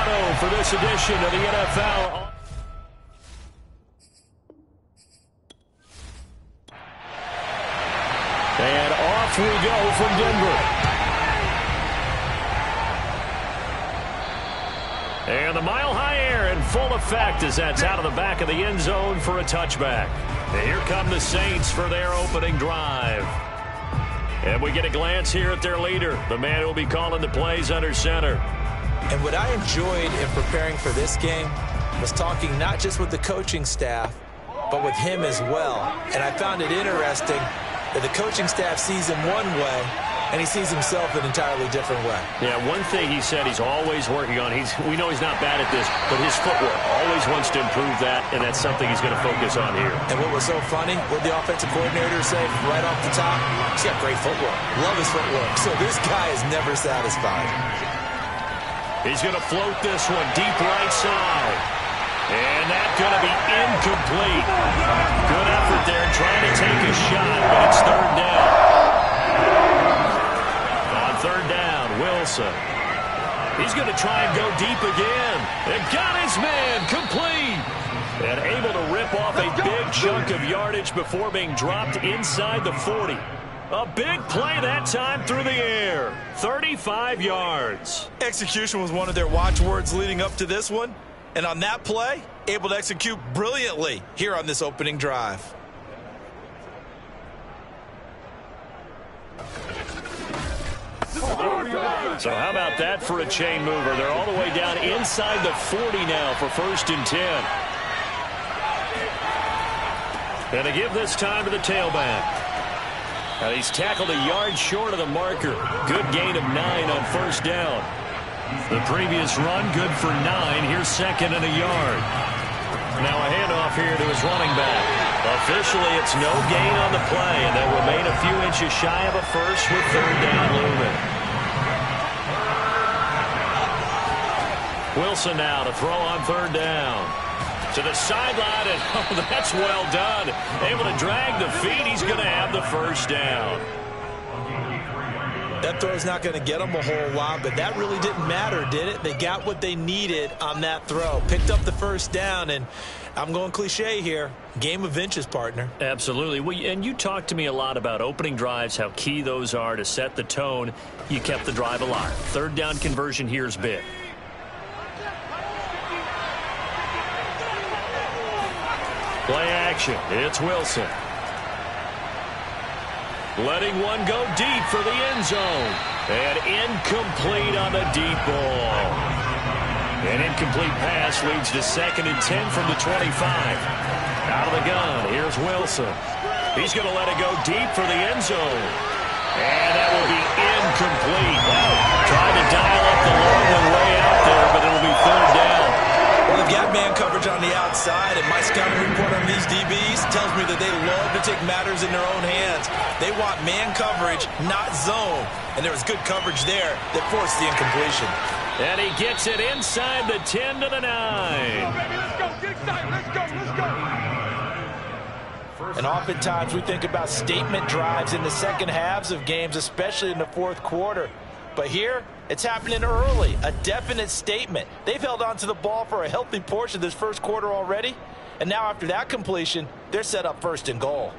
motto for this edition of the NFL. And off we go from Denver. And the mile-high air in full effect as that's out of the back of the end zone for a touchback. And here come the Saints for their opening drive. And we get a glance here at their leader, the man who will be calling the plays under center. And what I enjoyed in preparing for this game was talking not just with the coaching staff, but with him as well. And I found it interesting that the coaching staff sees him one way, and he sees himself an entirely different way. Yeah, one thing he said he's always working on, we know he's not bad at this, but his footwork, always wants to improve that, and that's something he's going to focus on here. And what was so funny, what the offensive coordinator say right off the top? He's got great footwork. Love his footwork. So this guy is never satisfied. He's going to float this one deep right side. And that's going to be incomplete. Good effort there trying to take a shot, but it's third down. On third down, Wilson. He's going to try and go deep again. And got his man complete. And able to rip off a big chunk of yardage before being dropped inside the 40. A big play that time through the air. 35 yards. Execution was one of their watchwords leading up to this one. And on that play, able to execute brilliantly here on this opening drive. So how about that for a chain mover? They're all the way down inside the 40 now for 1st and 10. And to give this time to the tailback. Now he's tackled a yard short of the marker. Good gain of 9 on 1st down. The previous run, good for 9. Here's 2nd and a yard. Now a handoff here to his running back. Officially, it's no gain on the play, and they'll remain a few inches shy of a first with 3rd down looming. Wilson now to throw on 3rd down. To the sideline, and oh, that's well done. Able to drag the feet. He's going to have the 1st down. That throw's not going to get them a whole lot, but that really didn't matter, did it? They got what they needed on that throw. Picked up the 1st down, and I'm going cliche here. Game of inches, partner. Absolutely. Well, and you talked to me a lot about opening drives, how key those are to set the tone. You kept the drive alive. 3rd down conversion here is big. Play action. It's Wilson. Letting one go deep for the end zone. And incomplete on the deep ball. An incomplete pass leads to 2nd and 10 from the 25. Out of the gun. Here's Wilson. He's going to let it go deep for the end zone. And that will be incomplete. Trying to dial up the long one way out there, but it'll be 3rd down. Well, they've got man coverage on the outside, and my scouting report on these DBs tells me that they love to take matters in their own hands. They want man coverage, not zone. And there was good coverage there that forced the incompletion. And he gets it inside the 10 to the 9. Let's go, get excited. Let's go. And oftentimes we think about statement drives in the second halves of games, especially in the 4th quarter. But here, it's happening early, a definite statement. They've held on to the ball for a healthy portion of this 1st quarter already. And now after that completion, they're set up 1st and goal.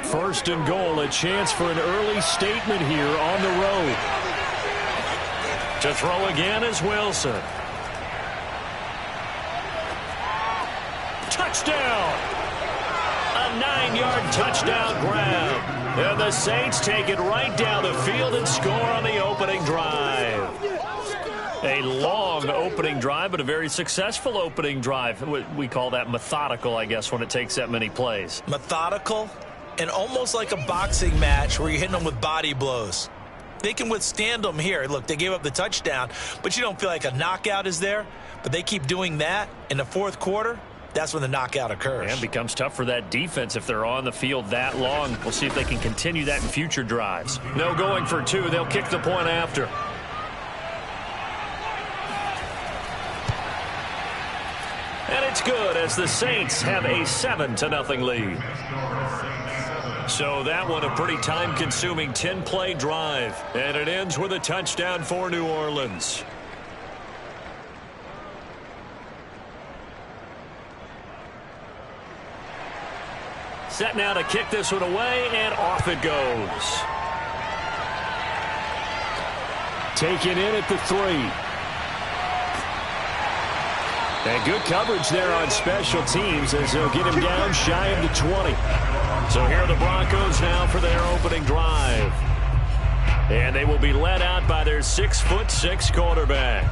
1st and goal, a chance for an early statement here on the road. To throw again is Wilson. Touchdown! A 9-yard touchdown grab. And the Saints take it right down the field and score on the opening drive. A long opening drive, but a very successful opening drive. We call that methodical, I guess, when it takes that many plays. Methodical and almost like a boxing match where you're hitting them with body blows. They can withstand them here. Look, they gave up the touchdown, but you don't feel like a knockout is there. But they keep doing that in the 4th quarter. That's when the knockout occurs. And becomes tough for that defense if they're on the field that long. We'll see if they can continue that in future drives. No going for 2. They'll kick the point after. And it's good as the Saints have a 7-0 lead. So that one a pretty time-consuming 10-play drive. And it ends with a touchdown for New Orleans. Set now to kick this one away, and off it goes. Taken in at the 3. And good coverage there on special teams as they'll get him down shy of the 20. So here are the Broncos now for their opening drive. And they will be led out by their 6'6" quarterback.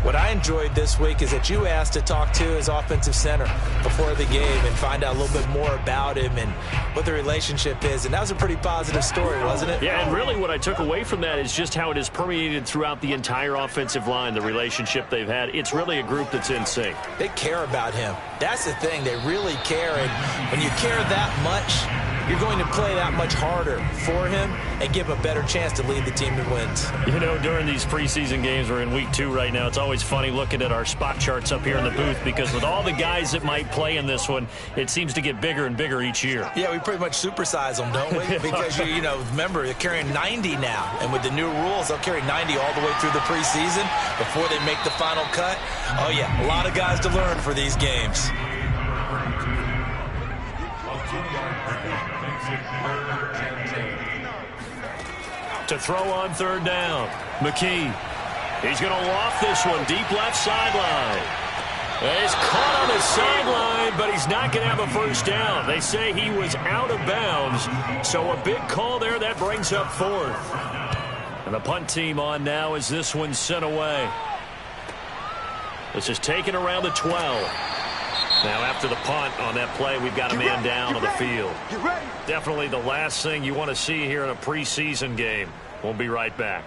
What I enjoyed this week is that you asked to talk to his offensive center before the game and find out a little bit more about him and what the relationship is. And that was a pretty positive story, wasn't it? Yeah, and really what I took away from that is just how it has permeated throughout the entire offensive line, the relationship they've had. It's really a group that's in sync. They care about him. That's the thing. They really care. And when you care that much, you're going to play that much harder for him and give him a better chance to lead the team to wins. You know, during these preseason games, we're in week 2 right now, it's always funny looking at our spot charts up here in the booth because with all the guys that might play in this one, it seems to get bigger and bigger each year. Yeah, we pretty much supersize them, don't we? Because, you know, remember, they're carrying 90 now. And with the new rules, they'll carry 90 all the way through the preseason before they make the final cut. Oh, yeah, a lot of guys to learn for these games. To throw on 3rd down. McKee. He's going to loft this one deep left sideline. He's caught on the sideline, but he's not going to have a first down. They say he was out of bounds, so a big call there. That brings up 4th. And the punt team on now as this one's sent away. This is taken around the 12. Now after the punt on that play, we've got a man down on the field. Definitely the last thing you want to see here in a preseason game. We'll be right back.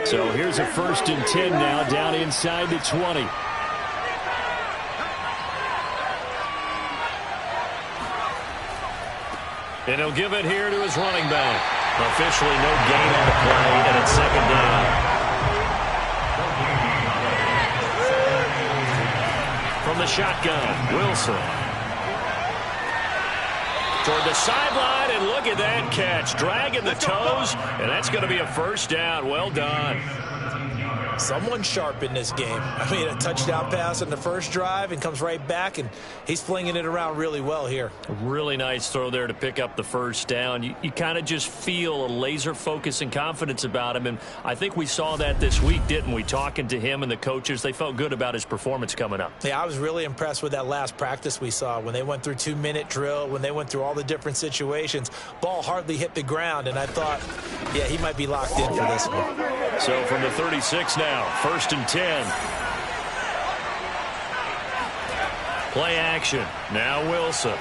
So here's a 1st and 10 now down inside the 20. And he'll give it here to his running back. Officially no gain on the play, and it's 2nd down. From the shotgun, Wilson. Toward the sideline, and look at that catch. Dragging the toes, and that's going to be a 1st down. Well done. Someone sharp in this game. I mean, a touchdown pass on the first drive and comes right back, and he's flinging it around really well here. A really nice throw there to pick up the 1st down. You kind of just feel a laser focus and confidence about him, and I think we saw that this week, didn't we? Talking to him and the coaches, they felt good about his performance coming up. Yeah, I was really impressed with that last practice we saw when they went through 2-minute drill, when they went through all the different situations. Ball hardly hit the ground, and I thought, yeah, he might be locked in for this one. So from the 36 now. 1st and 10. Play action. Now Wilson.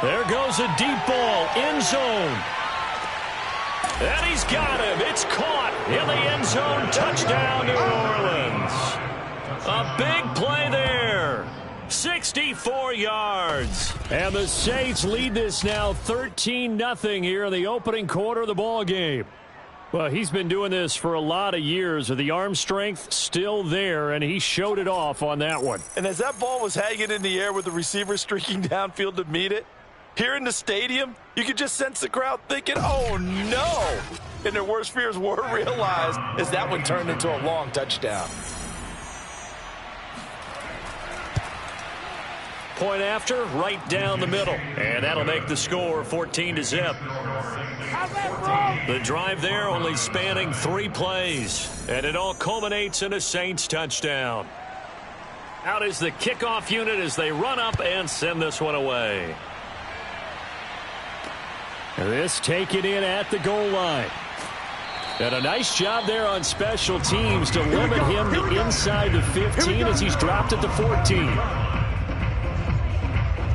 There goes a deep ball. End zone. And he's got him. It's caught in the end zone. Touchdown, New Orleans. A big play there. 64 yards. And the Saints lead this now 13-0 here in the opening quarter of the ball game. Well, he's been doing this for a lot of years. The arm strength still there, and he showed it off on that one. And as that ball was hanging in the air with the receiver streaking downfield to meet it, here in the stadium, you could just sense the crowd thinking, oh, no. And their worst fears were realized as that one turned into a long touchdown. Point after, right down the middle. And that'll make the score 14-0. The drive there only spanning 3 plays. And it all culminates in a Saints touchdown. Out is the kickoff unit as they run up and send this one away. This taken in at the goal line. And a nice job there on special teams to limit him to inside the 15 as he's dropped at the 14.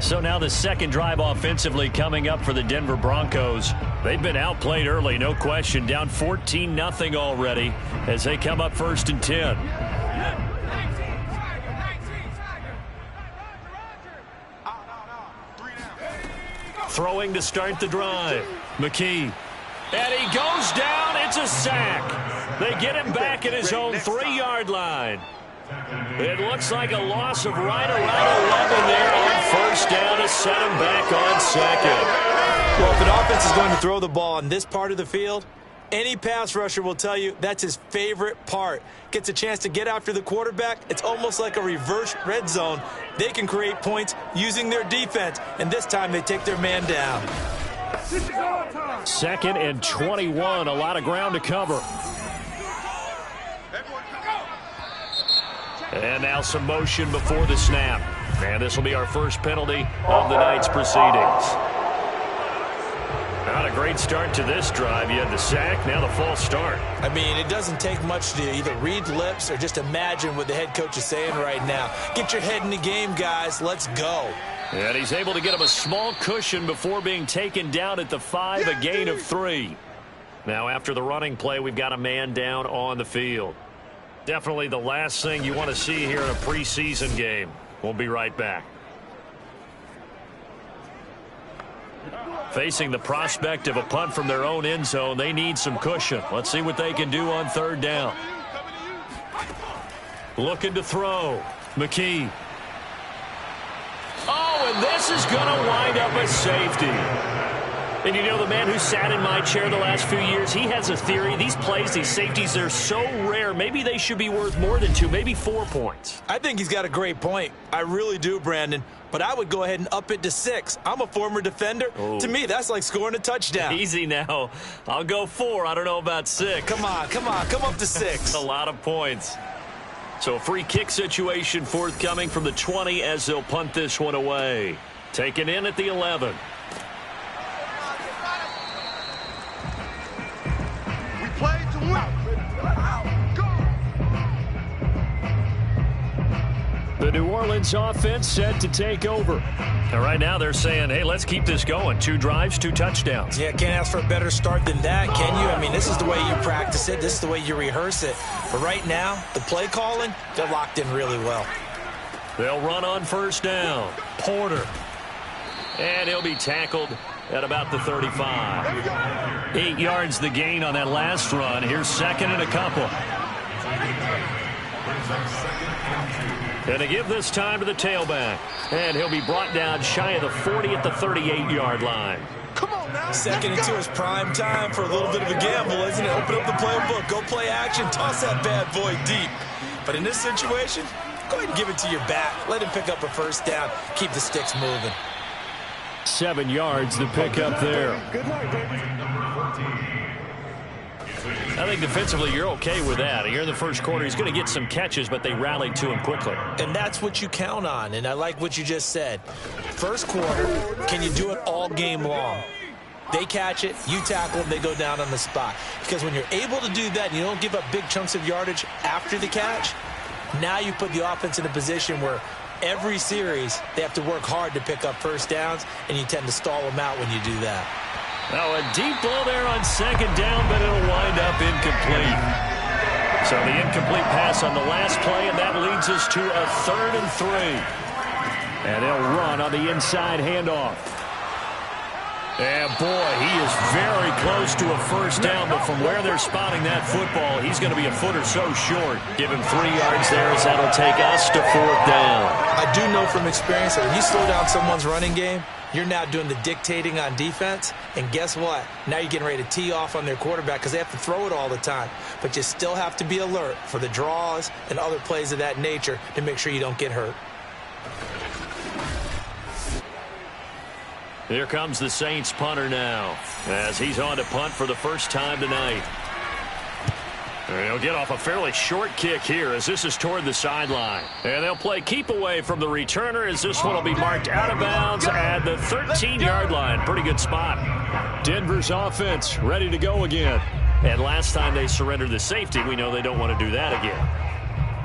So now the second drive offensively coming up for the Denver Broncos. They've been outplayed early, no question. Down 14-0 already as they come up 1st and 10. Throwing to start the drive. McKee. And he goes down. It's a sack. They get him back at his own 3-yard line. It looks like a loss of right around 11 there on first down to set him back on second. Well, if an offense is going to throw the ball on this part of the field, any pass rusher will tell you that's his favorite part. Gets a chance to get after the quarterback. It's almost like a reverse red zone. They can create points using their defense, and this time they take their man down. 2nd and 21, a lot of ground to cover. And now some motion before the snap. And this will be our first penalty of the night's proceedings. Not a great start to this drive. You had the sack, now the false start. I mean, it doesn't take much to either read lips or just imagine what the head coach is saying right now. Get your head in the game, guys. Let's go. And he's able to get him a small cushion before being taken down at the 5, a gain of 3. Now after the running play, we've got a man down on the field. Definitely the last thing you want to see here in a preseason game. We'll be right back. Facing the prospect of a punt from their own end zone, they need some cushion. Let's see what they can do on 3rd down. Looking to throw. McKee. Oh, and this is going to wind up a safety. And you know, the man who sat in my chair the last few years, he has a theory. These plays, these safeties, they're so rare. Maybe they should be worth more than 2, maybe 4 points. I think he's got a great point. I really do, Brandon. But I would go ahead and up it to 6. I'm a former defender. Oh. To me, that's like scoring a touchdown. Easy now. I'll go 4. I don't know about 6. Come on. Come up to 6. A lot of points. So a free kick situation forthcoming from the 20 as they'll punt this one away. Taken in at the 11. We play to win. The New Orleans offense set to take over. And right now they're saying, hey, let's keep this going. 2 drives, 2 touchdowns. Yeah, can't ask for a better start than that, can you? I mean, this is the way you practice it. This is the way you rehearse it. But right now, the play calling, they're locked in really well. They'll run on first down. Porter. And he'll be tackled at about the 35. 8 yards the gain on that last run. Here's 2nd and a couple. And to give this time to the tailback. And he'll be brought down shy of the 40 at the 38-yard line. Come on now. 2nd and 2 is prime time for a little bit of a gamble, isn't it? Open up the playbook, go play action, toss that bad boy deep. But in this situation, go ahead and give it to your back. Let him pick up a first down. Keep the sticks moving. 7 yards the pick up there. Good night, baby. I think defensively you're okay with that. Here in the first quarter, he's going to get some catches, but they rallied to him quickly. And that's what you count on, and I like what you just said. First quarter, can you do it all game long? They catch it, you tackle them, they go down on the spot. Because when you're able to do that and you don't give up big chunks of yardage after the catch, now you put the offense in a position where every series they have to work hard to pick up first downs, and you tend to stall them out when you do that. Now a deep ball there on 2nd down, but it'll wind up incomplete. So the incomplete pass on the last play, and that leads us to a 3rd and 3. And they'll run on the inside handoff. And boy, he is very close to a first down, but from where they're spotting that football, he's going to be a foot or so short. Give him 3 yards there as that'll take us to 4th down. I do know from experience that when you slow down someone's running game, you're now doing the dictating on defense, and guess what? Now you're getting ready to tee off on their quarterback because they have to throw it all the time. But you still have to be alert for the draws and other plays of that nature to make sure you don't get hurt. Here comes the Saints punter now as he's on to punt for the first time tonight. And he'll get off a fairly short kick here as this is toward the sideline. And they'll play keep away from the returner as this one will be marked out of bounds at the 13-yard line. Pretty good spot. Denver's offense ready to go again. And last time they surrendered the safety, we know they don't want to do that again.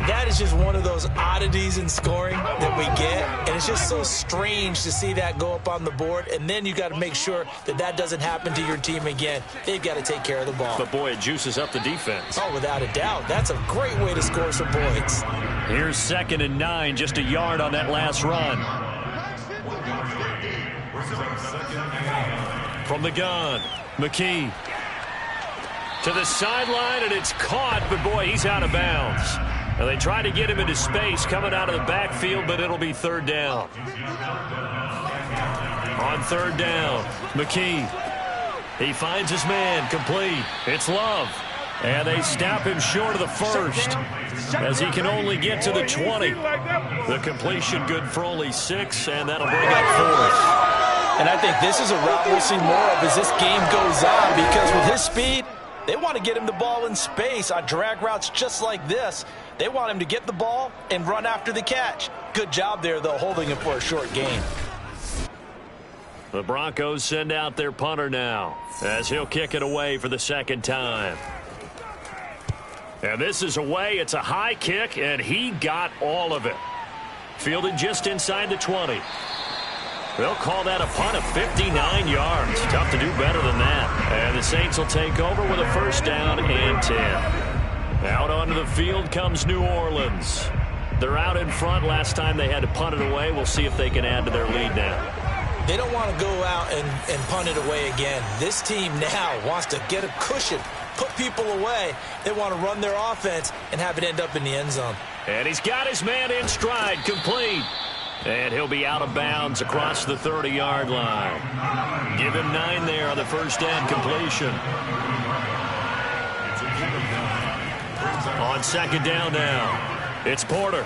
That is just one of those oddities in scoring that we get, and it's just so strange to see that go up on the board, and then you got to make sure that that doesn't happen to your team again. They've got to take care of the ball. But boy, it juices up the defense. Oh, without a doubt. That's a great way to score some points. Here's 2nd and 9, just a yard on that last run. From the gun, McKee. To the sideline, and it's caught, but boy, he's out of bounds. Now they try to get him into space coming out of the backfield, but it'll be third down. On third down, McKee. He finds his man, complete. It's Love. And they snap him short of the first as he can only get to the 20. The completion good for only 6, and that'll bring up fourth. And I think this is a route we'll see more of as this game goes on, because with his speed, they want to get him the ball in space on drag routes just like this. They want him to get the ball and run after the catch. Good job there, though, holding him for a short gain. The Broncos send out their punter now as he'll kick it away for the second time. And this is away. It's a high kick, and he got all of it. Fielded just inside the 20. They'll call that a punt of 59 yards. Tough to do better than that. And the Saints will take over with a first down and 10. Out onto the field comes New Orleans. They're out in front. Last time they had to punt it away. We'll see if they can add to their lead now. They don't want to go out and punt it away again. This team now wants to get a cushion, put people away. They want to run their offense and have it end up in the end zone. And he's got his man in stride, complete. And he'll be out of bounds across the 30-yard line. Give him 9 there on the first down completion. On second down now, it's Porter.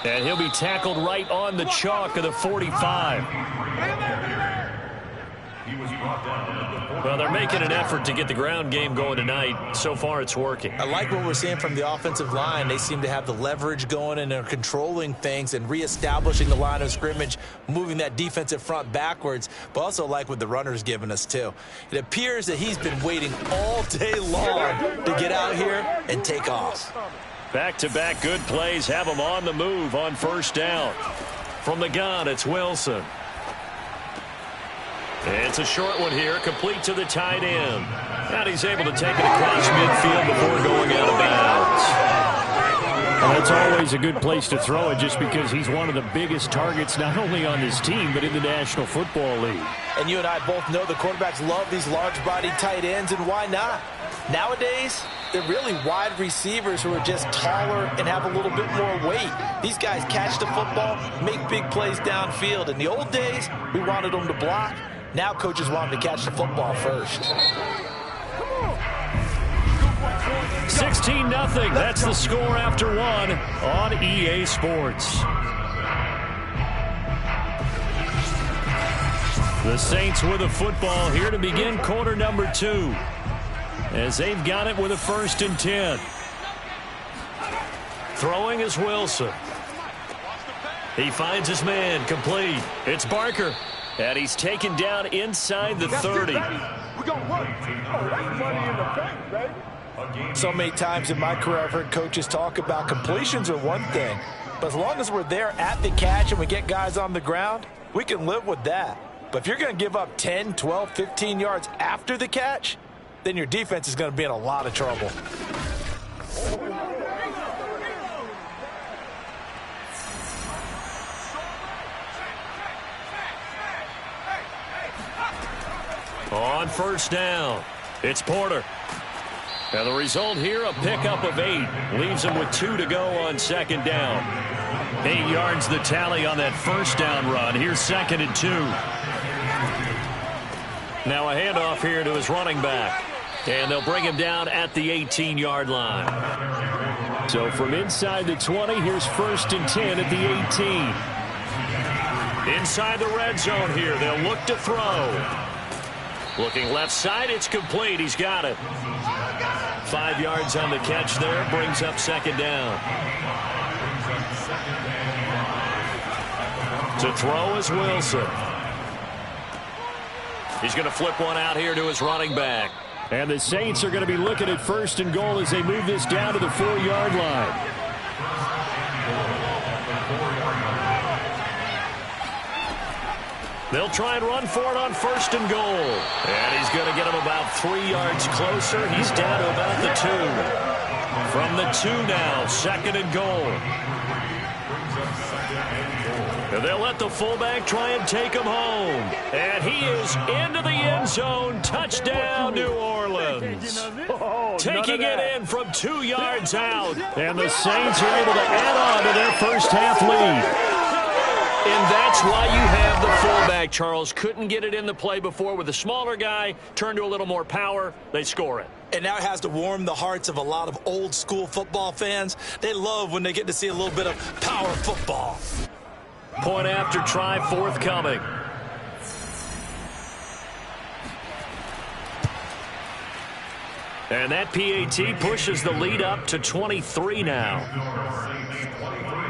And he'll be tackled right on the chalk of the 45. Well, they're making an effort to get the ground game going tonight. So far, it's working. I like what we're seeing from the offensive line. They seem to have the leverage going, and they're controlling things and reestablishing the line of scrimmage, moving that defensive front backwards, but also like what the runner's giving us, too. It appears that he's been waiting all day long to get out here and take off. Back-to-back good plays have him on the move on first down. From the gun, it's Wilson. It's a short one here, complete to the tight end. And he's able to take it across midfield before going out of bounds. Well, that's always a good place to throw it, just because he's one of the biggest targets not only on his team but in the National Football League. And you and I both know the quarterbacks love these large-bodied tight ends, and why not? Nowadays, they're really wide receivers who are just taller and have a little bit more weight. These guys catch the football, make big plays downfield. In the old days, we wanted them to block. Now coaches want them to catch the football first. 16-0. That's the score after one on EA Sports. The Saints with a football here to begin quarter number 2. As they've got it with a first and 10. Throwing is Wilson. He finds his man, complete. It's Barker. And he's taken down inside the 30. So many times in my career I've heard coaches talk about completions are one thing, but as long as we're there at the catch and we get guys on the ground, we can live with that. But if you're going to give up 10, 12, 15 yards after the catch, then your defense is going to be in a lot of trouble. On first down, it's Porter. And the result here, a pickup of 8. Leaves him with 2 to go on second down. 8 yards the tally on that first down run. Here's second and 2. Now a handoff here to his running back. And they'll bring him down at the 18-yard line. So from inside the 20, here's first and 10 at the 18. Inside the red zone here, they'll look to throw. Looking left side, it's complete. He's got it. 5 yards on the catch there, brings up second down. To throw is Wilson. He's going to flip one out here to his running back. And the Saints are going to be looking at first and goal as they move this down to the 4-yard line. They'll try and run for it on first and goal. And he's going to get him about 3 yards closer. He's down to about the 2. From the 2 now, second and goal. And they'll let the fullback try and take him home. And he is into the end zone. Touchdown, New Orleans. Taking it in from 2 yards out. And the Saints are able to add on to their first half lead. And that's why you have the fullback, Charles. Couldn't get it in the play before with a smaller guy. Turned to a little more power. They score it. And now it has to warm the hearts of a lot of old-school football fans. They love when they get to see a little bit of power football. Point after try forthcoming. And that PAT pushes the lead up to 23 now.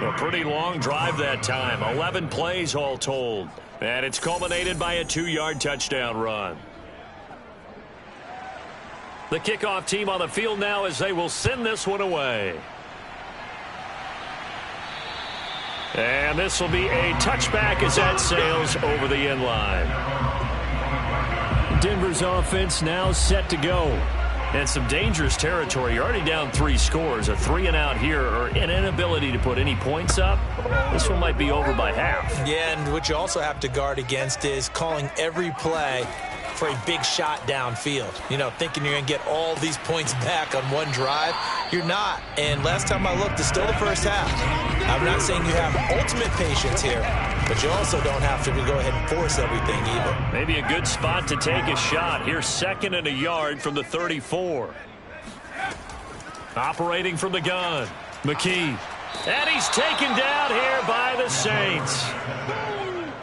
A pretty long drive that time. 11 plays all told. And it's culminated by a 2-yard touchdown run. The kickoff team on the field now as they will send this one away. And this will be a touchback as that sails over the end line. Denver's offense now set to go. And some dangerous territory. You're already down 3 scores. A 3-and-out here or an inability to put any points up. This one might be over by half. Yeah, and what you also have to guard against is calling every play for a big shot downfield. You know, thinking you're going to get all these points back on one drive. You're not. And last time I looked, it's still the first half. I'm not saying you have ultimate patience here, but you also don't have to go ahead and force everything either. Maybe a good spot to take a shot. Here's 2nd and a yard from the 34. Operating from the gun, McKee. And he's taken down here by the Saints.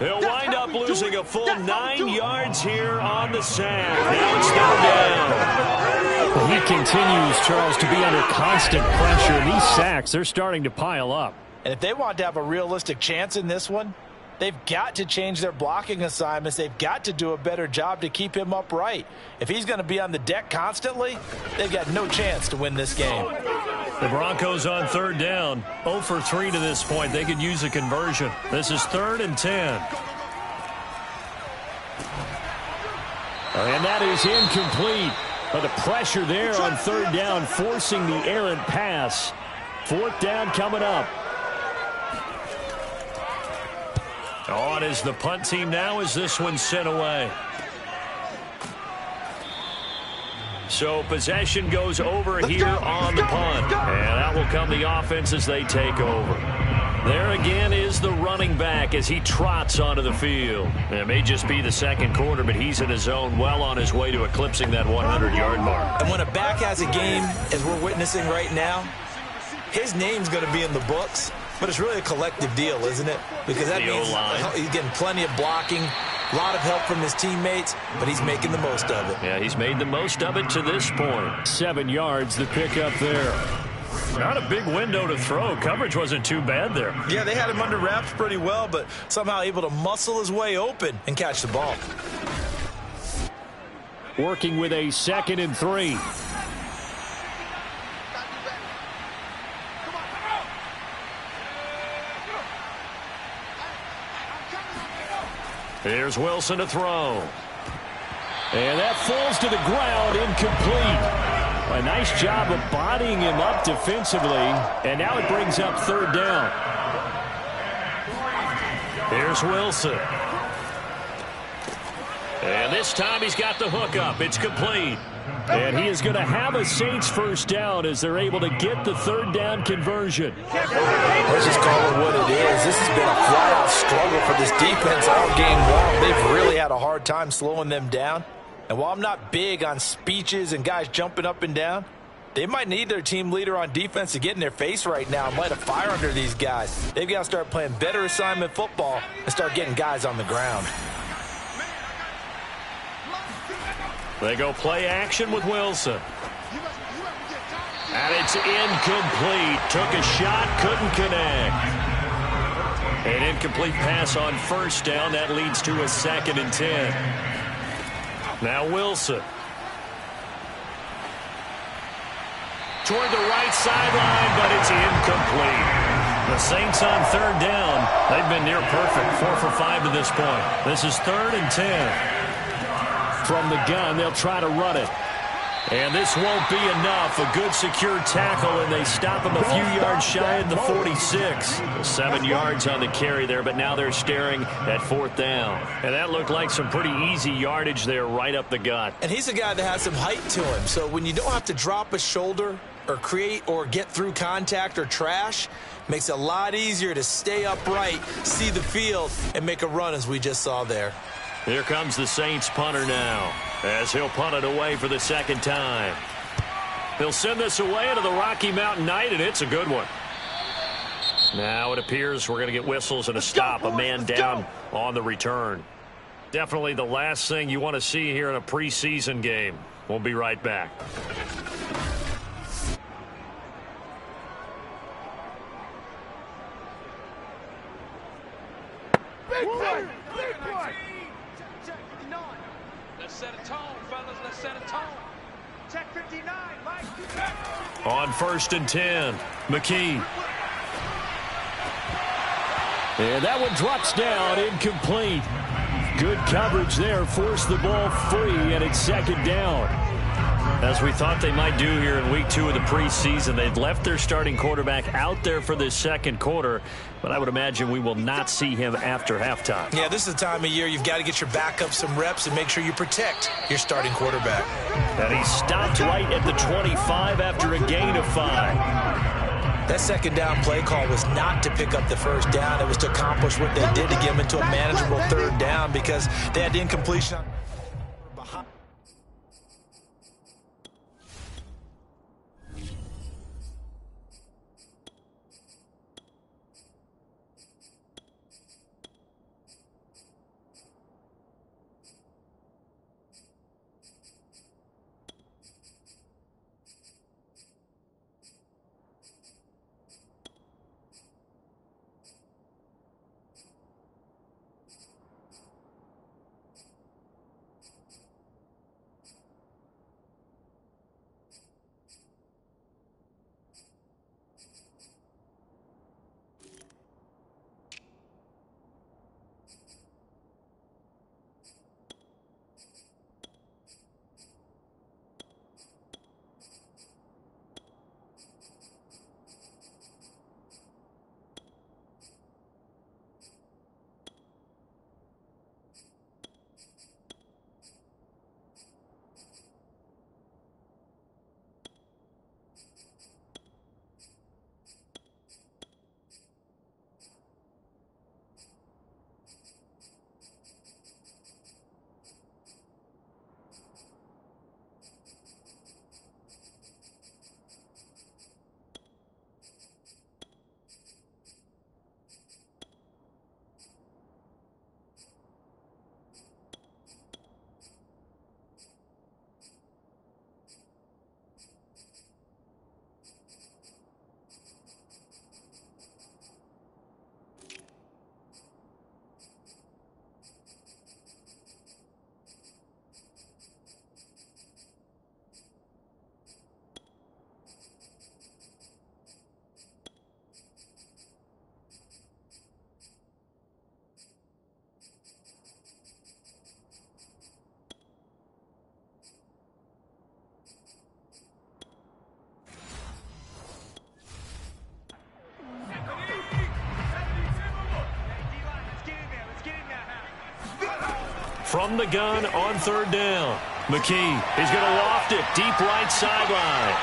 He'll wind up losing a full 9 yards here on the sack. Now it's down. He continues, Charles, to be under constant pressure. And these sacks, they're starting to pile up. And if they want to have a realistic chance in this one, they've got to change their blocking assignments. They've got to do a better job to keep him upright. If he's going to be on the deck constantly, they've got no chance to win this game. The Broncos on 3rd down. 0 for 3 to this point. They could use a conversion. This is 3rd and 10. And that is incomplete. But the pressure there on 3rd down, forcing the errant pass. 4th down coming up. On is the punt team now as this one's sent away. So possession goes over here on the punt. And that will come the offense as they take over. There again is the running back as he trots onto the field. It may just be the 2nd quarter, but he's in his zone well on his way to eclipsing that 100-yard mark. And when a back has a game, as we're witnessing right now, his name's going to be in the books. But it's really a collective deal, isn't it? Because that means he's getting plenty of blocking, a lot of help from his teammates, but he's making the most of it. Yeah, he's made the most of it to this point. 7 yards, the pickup there. Not a big window to throw. Coverage wasn't too bad there. Yeah, they had him under wraps pretty well, but somehow able to muscle his way open and catch the ball. Working with a 2nd and 3. Here's Wilson to throw. And that falls to the ground, incomplete. A nice job of bodying him up defensively. And now it brings up 3rd down. Here's Wilson. And this time he's got the hook up. It's complete. And he is going to have a Saints 1st down as they're able to get the 3rd down conversion. Let's just call it what it is. This has been a flat-out struggle for this defense all game long. They've really had a hard time slowing them down. And while I'm not big on speeches and guys jumping up and down, they might need their team leader on defense to get in their face right now and light a fire under these guys. They've got to start playing better assignment football and start getting guys on the ground. They go play action with Wilson. And it's incomplete. Took a shot, couldn't connect. An incomplete pass on 1st down. That leads to a 2nd and 10. Now Wilson. Toward the right sideline, but it's incomplete. The Saints on 3rd down. They've been near perfect. 4 for 5 to this point. This is 3rd and 10. From the gun, they'll try to run it. And this won't be enough. A good secure tackle, and they stop him a few yards shy of the 46. 7 yards on the carry there, but now they're staring at 4th down. And that looked like some pretty easy yardage there right up the gut. And he's a guy that has some height to him, so when you don't have to drop a shoulder or create or get through contact or trash, makes it a lot easier to stay upright, see the field, and make a run as we just saw there. Here comes the Saints punter now, as he'll punt it away for the 2nd time. He'll send this away into the Rocky Mountain Night, and it's a good one. Now it appears we're going to get whistles and a stop, a man down on the return. Definitely the last thing you want to see here in a preseason game. We'll be right back. Big play! Big play! Let's set a tone, fellas. Let's set a tone. Check 59, Mike. On 1st and 10, McKee. And that one drops down, incomplete. Good coverage there, forced the ball free, and it's 2nd down. As we thought they might do here in week 2 of the preseason, they've left their starting quarterback out there for this 2nd quarter, but I would imagine we will not see him after halftime. Yeah, this is the time of year you've got to get your backup some reps and make sure you protect your starting quarterback. And he stopped right at the 25 after a gain of 5. That 2nd down play call was not to pick up the 1st down. It was to accomplish what they did to get him into a manageable 3rd down because they had the incompletion behind. From the gun on 3rd down, McKee is going to loft it deep right sideline.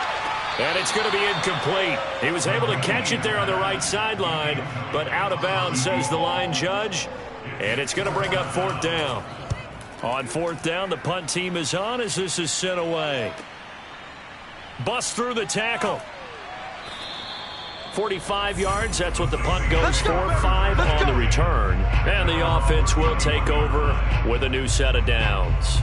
And it's going to be incomplete. He was able to catch it there on the right sideline, but out of bounds, says the line judge. And it's going to bring up 4th down. On 4th down, the punt team is on as this is sent away. Bust through the tackle. 45 yards, that's what the punt goes for. 5 on the return. And the offense will take over with a new set of downs.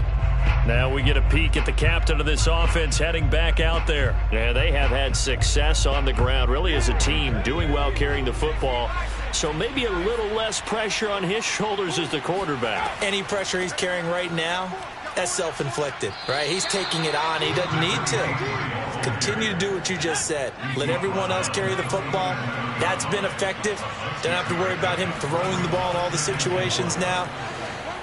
Now we get a peek at the captain of this offense heading back out there. Yeah, they have had success on the ground, really as a team, doing well carrying the football. So maybe a little less pressure on his shoulders as the quarterback. Any pressure he's carrying right now, that's self-inflicted, right? He's taking it on. He doesn't need to. Continue to do what you just said. Let everyone else carry the football. That's been effective. Don't have to worry about him throwing the ball in all the situations now.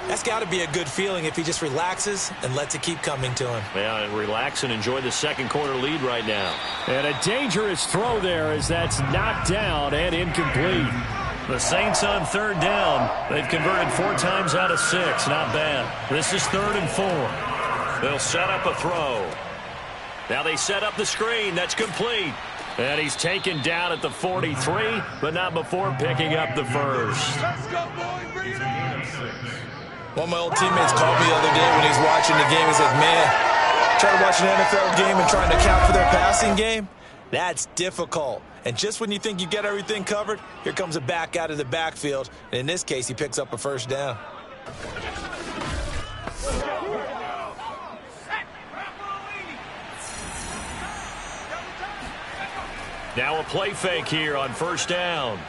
That's got to be a good feeling if he just relaxes and lets it keep coming to him. Yeah, and relax and enjoy the second quarter lead right now. And a dangerous throw there as that's knocked down and incomplete. The Saints on third down. They've converted 4 times out of 6. Not bad. This is 3rd and 4. They'll set up a throw. Now they set up the screen. That's complete. And he's taken down at the 43, but not before picking up the first. Let's go, boys. Bring it on. One of my old teammates called me the other day when he was watching the game. He said, man, trying to watch an NFL game and trying to account for their passing game, that's difficult. And just when you think you get everything covered, here comes a back out of the backfield. And in this case, he picks up a first down. Now a play fake here on first down.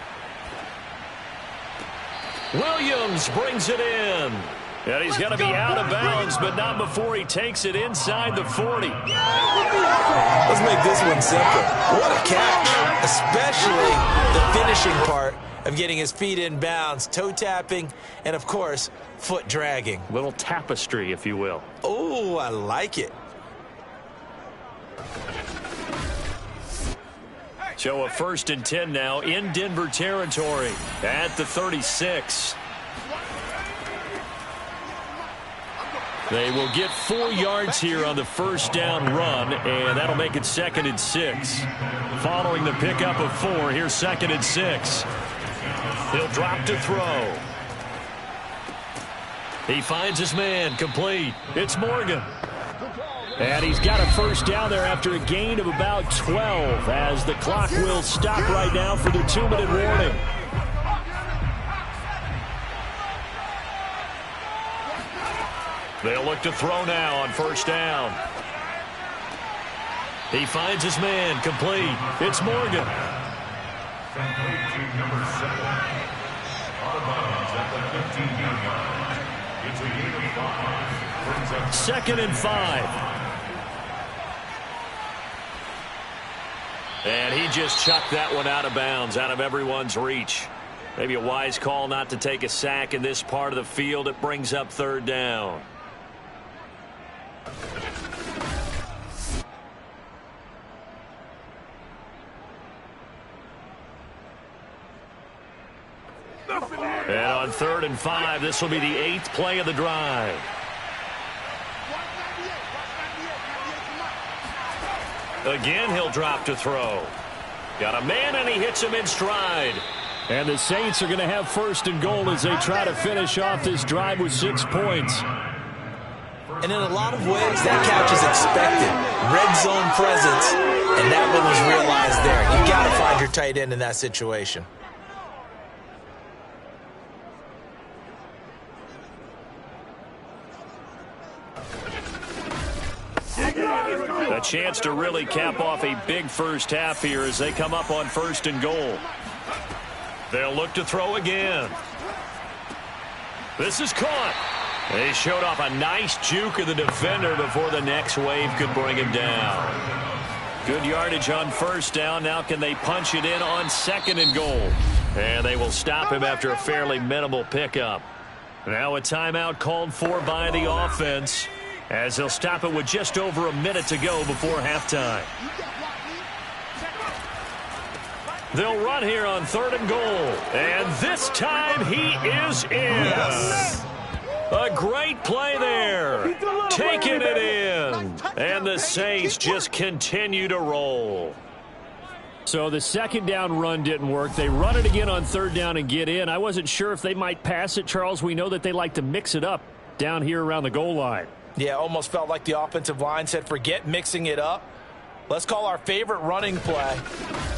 Williams brings it in. And he's going to be out of bounds, but not before he takes it inside the 40. Let's make this one simple. What a catch, especially the finishing part of getting his feet in bounds, toe tapping, and, of course, foot dragging. Little tapestry, if you will. Oh, I like it. So a 1st and 10 now in Denver territory at the 36. They will get 4 yards here on the first down run, and that'll make it 2nd and 6. Following the pickup of 4, here's 2nd and 6. He'll drop to throw. He finds his man, complete. It's Morgan. And he's got a first down there after a gain of about 12 as the clock will stop right now for the 2-minute warning. They'll look to throw now on first down. He finds his man, complete. It's Morgan. Second and 5. And he just chucked that one out of bounds, out of everyone's reach. Maybe a wise call not to take a sack in this part of the field. It brings up 3rd down. And on 3rd and 5, this will be the 8th play of the drive. Again, he'll drop to throw. Got a man, and he hits him in stride. And the Saints are going to have 1st and goal as they try to finish off this drive with 6 points. And in a lot of ways, that catch is expected. Red zone presence, and that one was realized there. You got to find your tight end in that situation. A chance to really cap off a big first half here as they come up on 1st and goal. They'll look to throw again. This is caught. They showed off a nice juke of the defender before the next wave could bring him down. Good yardage on first down. Now can they punch it in on 2nd and goal? And they will stop him after a fairly minimal pickup. Now a timeout called for by the offense, as they'll stop it with just over a minute to go before halftime. They'll run here on 3rd and goal. And this time he is in. Yes. A great play there. Taking it in. And the Saints just continue to roll. So the 2nd down run didn't work. They run it again on 3rd down and get in. I wasn't sure if they might pass it, Charles. We know that they like to mix it up down here around the goal line. Yeah, almost felt like the offensive line said, forget mixing it up. Let's call our favorite running play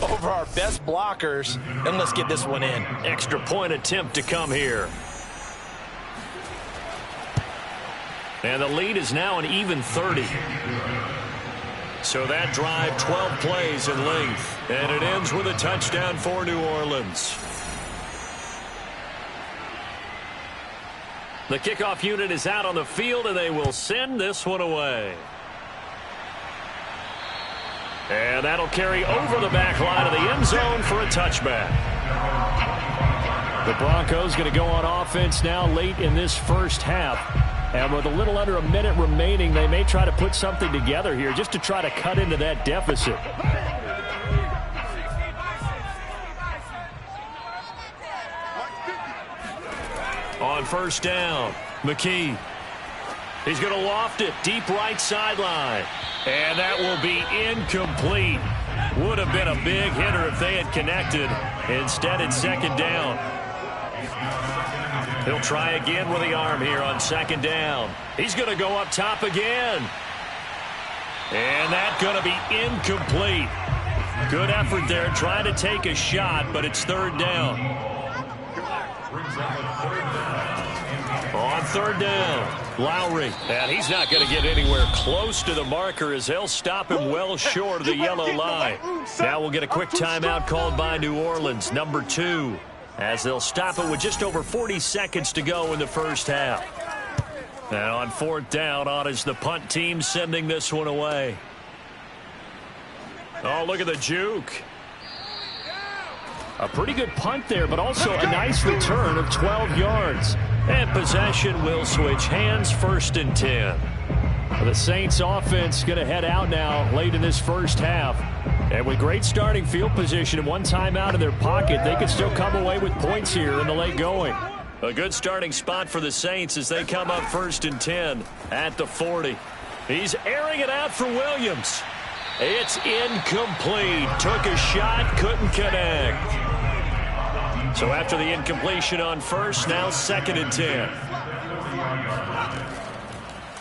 over our best blockers, and let's get this one in. Extra point attempt to come here. And the lead is now an even 30. So that drive, 12 plays in length. And it ends with a touchdown for New Orleans. The kickoff unit is out on the field, and they will send this one away. And that'll carry over the back line of the end zone for a touchback. The Broncos going to go on offense now late in this first half. And with a little under a minute remaining, they may try to put something together here just to try to cut into that deficit. On first down, McKee. He's going to loft it deep right sideline. And that will be incomplete. Would have been a big hitter if they had connected. Instead, it's second down. He'll try again with the arm here on second down. He's going to go up top again. And that's going to be incomplete. Good effort there trying to take a shot, but it's third down. On third down, Lowry. And he's not going to get anywhere close to the marker as they'll stop him well short of the yellow line. Now we'll get a quick timeout called by New Orleans, number 2. As they'll stop it with just over 40 seconds to go in the first half. And on fourth down, on is the punt team sending this one away. Oh, look at the juke. A pretty good punt there, but also a nice return of 12 yards. And possession will switch hands, first and 10. The Saints offense going to head out now late in this first half. And with great starting field position and one timeout in their pocket, they could still come away with points here in the late going. A good starting spot for the Saints as they come up first and 10 at the 40. He's airing it out for Williams. It's incomplete. Took a shot, couldn't connect. So after the incompletion on first, now second and 10.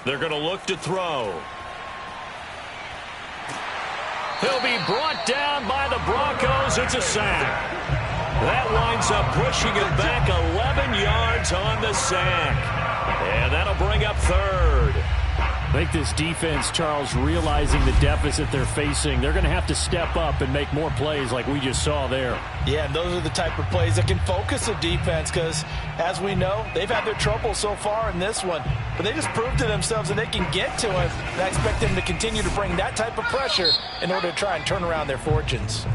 They're going to look to throw. He'll be brought down by the Broncos. It's a sack. That winds up pushing him back 11 yards on the sack. And that'll bring up third. I think this defense, Charles, realizing the deficit they're facing, they're going to have to step up and make more plays like we just saw there. Yeah, and those are the type of plays that can focus a defense because, as we know, they've had their trouble so far in this one. But they just proved to themselves that they can get to it. And I expect them to continue to bring that type of pressure in order to try and turn around their fortunes.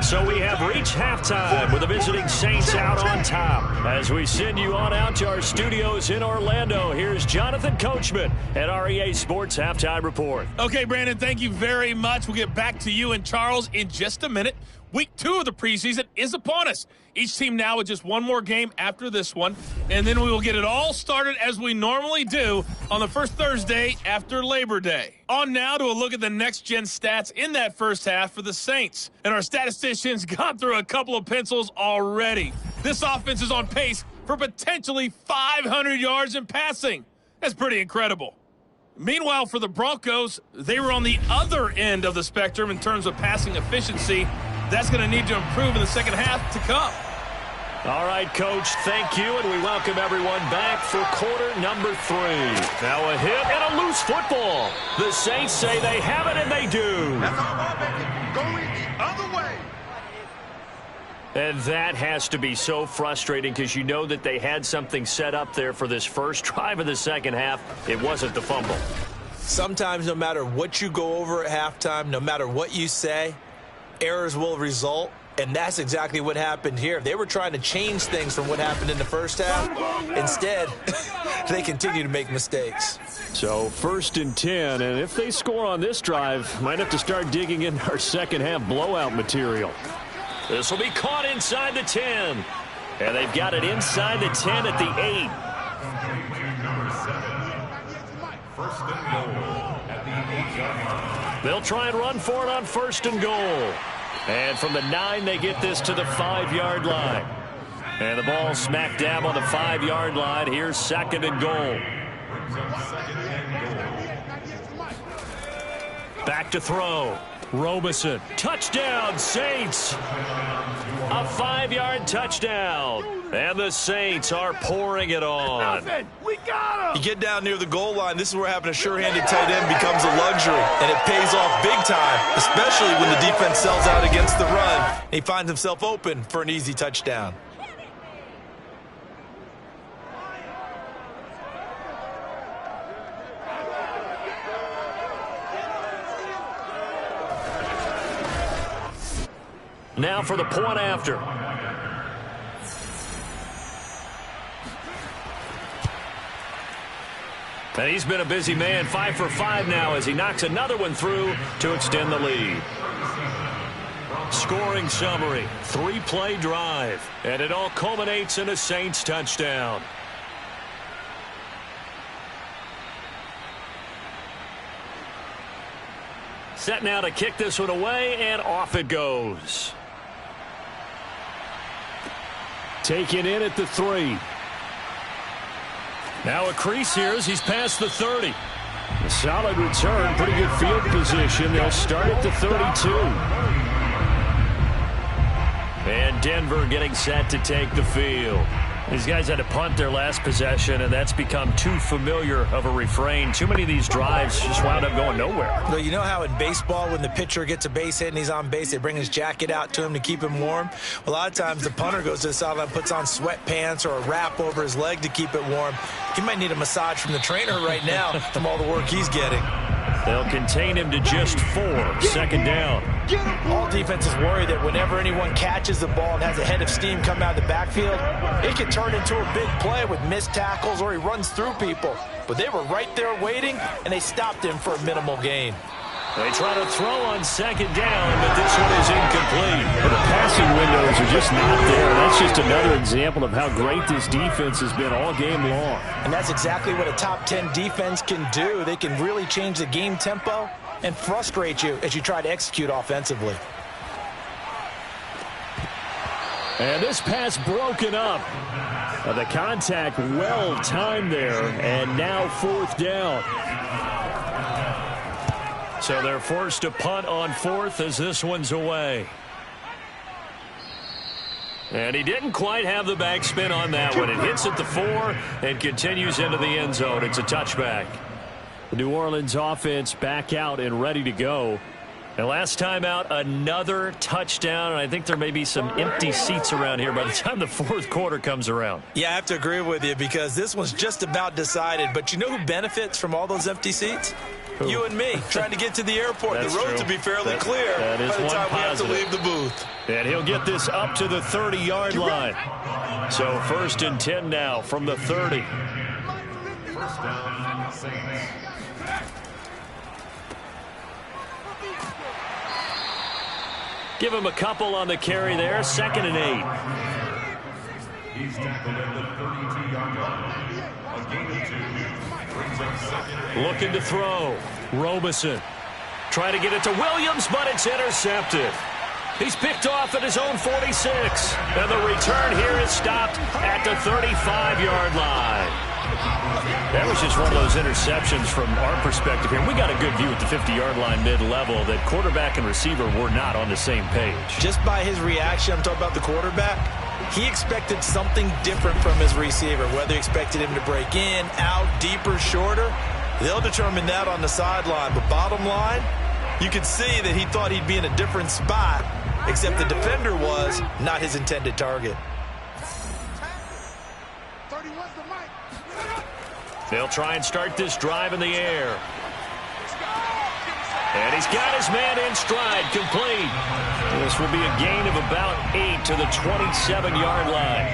So we have reached halftime with the visiting Saints out on top. As we send you on out to our studios in Orlando, here's Jonathan Coachman at REA Sports Halftime Report. Okay, Brandon, thank you very much. We'll get back to you and Charles in just a minute. Week 2 of the preseason is upon us. Each team now with just one more game after this one, and then we will get it all started as we normally do on the first Thursday after Labor Day. On now to a look at the next-gen stats in that first half for the Saints. And our statisticians got through a couple of pencils already. This offense is on pace for potentially 500 yards in passing. That's pretty incredible. Meanwhile, for the Broncos, they were on the other end of the spectrum in terms of passing efficiency. That's going to need to improve in the second half to come. All right, Coach, thank you, and we welcome everyone back for quarter number 3. Now a hit and a loose football. The Saints say they have it, and they do. That's all right, baby. Going the other way. And that has to be so frustrating because you know that they had something set up there for this first drive of the second half. It wasn't the fumble. Sometimes no matter what you go over at halftime, no matter what you say, errors will result, and that's exactly what happened here. They were trying to change things from what happened in the first half. Instead, they continue to make mistakes. So first and 10, and if they score on this drive, might have to start digging in our second half blowout material. This will be caught inside the 10, and they've got it inside the 10 at the 8. First and goal at the 8-yard line. They'll try and run for it on first and goal. And from the 9, they get this to the 5-yard line. And the ball smack dab on the 5-yard line. Here's second and goal. Back to throw. Robinson. Touchdown, Saints. A 5-yard touchdown. And the Saints are pouring it on. We got him. You get down near the goal line, this is where having a sure-handed tight end becomes a luxury, and it pays off big time, especially when the defense sells out against the run, and he finds himself open for an easy touchdown. Now for the point after. And he's been a busy man, 5 for 5 now as he knocks another one through to extend the lead. Scoring summary, 3-play drive, and it all culminates in a Saints touchdown. Set now to kick this one away, and off it goes. Taken in at the 3. Now a crease here as he's past the 30. A solid return, pretty good field position. They'll start at the 32. And Denver getting set to take the field. These guys had to punt their last possession, and that's become too familiar of a refrain. Too many of these drives just wound up going nowhere. Well, you know how in baseball, when the pitcher gets a base hit and he's on base, they bring his jacket out to him to keep him warm? A lot of times the punter goes to the sideline, puts on sweatpants or a wrap over his leg to keep it warm. He might need a massage from the trainer right now from all the work he's getting. They'll contain him to just 4. Second down. All defenses worry that whenever anyone catches the ball and has a head of steam come out of the backfield, it can turn into a big play with missed tackles or he runs through people. But they were right there waiting, and they stopped him for a minimal gain. They try to throw on second down, but this one is incomplete. But the passing windows are just not there. That's just another example of how great this defense has been all game long. And that's exactly what a top 10 defense can do. They can really change the game tempo and frustrate you as you try to execute offensively. And this pass broken up. The contact well timed there, and now 4th down. So they're forced to punt on 4th as this one's away. And he didn't quite have the backspin on that one. It hits at the 4 and continues into the end zone. It's a touchback. The New Orleans offense back out and ready to go. And last time out, another touchdown. And I think there may be some empty seats around here by the time the 4th quarter comes around. Yeah, I have to agree with you because this one's just about decided. But you know who benefits from all those empty seats? Who? You and me, trying to get to the airport. The roads will be fairly clear that is by the time we have to positive. leave the booth. And he'll get this up to the 30-yard line. So 1st and 10 now from the 30. First down, Saints. Give him a couple on the carry there. 2nd and 8. He's tackled at the 32-yard line. A gain of 2. Brings up 2nd and 8. Looking to throw. Robeson. Trying to get it to Williams, but it's intercepted. He's picked off at his own 46. And the return here is stopped at the 35-yard line. That was just one of those interceptions from our perspective here. We got a good view at the 50-yard line mid-level that quarterback and receiver were not on the same page. Just by his reaction, I'm talking about the quarterback, he expected something different from his receiver, whether he expected him to break in, out, deeper, shorter. They'll determine that on the sideline. But bottom line, you could see that he thought he'd be in a different spot, except the defender was not his intended target. They'll try and start this drive in the air. And he's got his man in stride, complete. This will be a gain of about 8 to the 27-yard line.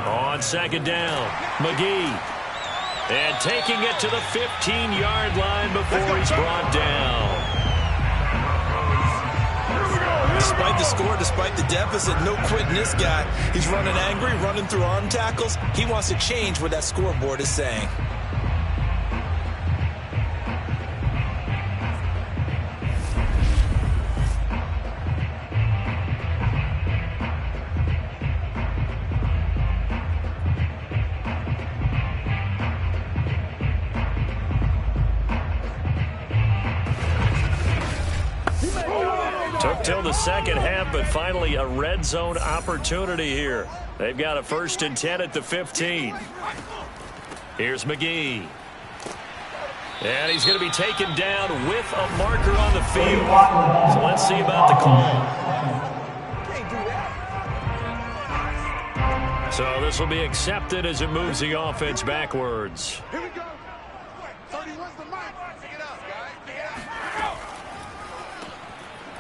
On second down, McGee. And taking it to the 15-yard line before he's brought down. Despite the score, despite the deficit, no quitting this guy. He's running angry, running through arm tackles. He wants to change what that scoreboard is saying. Took till the second half, but finally a red zone opportunity here. They've got a 1st and 10 at the 15. Here's McGee. And he's going to be taken down with a marker on the field. So let's see about the call. So this will be accepted as it moves the offense backwards. Here we go. 31's the mic. Pick it up, guys. Pick it up.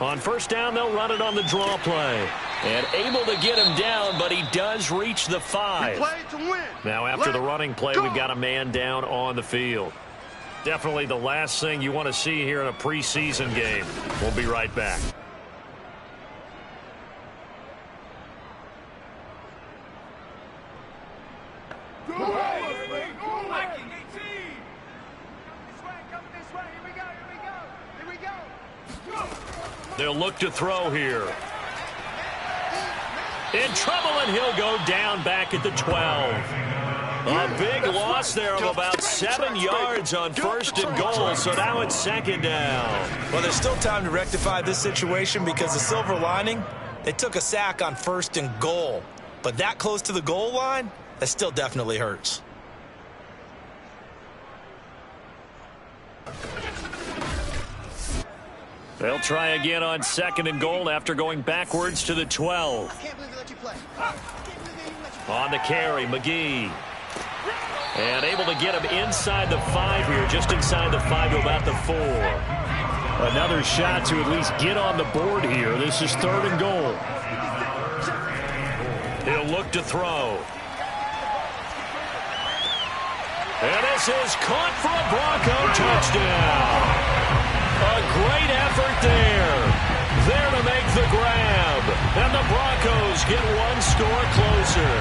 On 1st down, they'll run it on the draw play. And able to get him down, but he does reach the 5. Now after the running play, we've got a man down on the field. Definitely the last thing you want to see here in a preseason game. We'll be right back. They'll look to throw here. In trouble, and he'll go down back at the 12. A big loss there of about 7 yards on 1st and goal, so now it's 2nd down. Well, there's still time to rectify this situation because the silver lining, they took a sack on 1st and goal. But that close to the goal line, that still definitely hurts. They'll try again on 2nd and goal after going backwards to the 12. On the carry, McGee. And able to get him inside the 5 here, just inside the 5 to about the 4. Another shot to at least get on the board here. This is 3rd and goal. He'll look to throw. And this is caught for a Bronco touchdown. A great effort there. There to make the grab. And the Broncos get 1 score closer.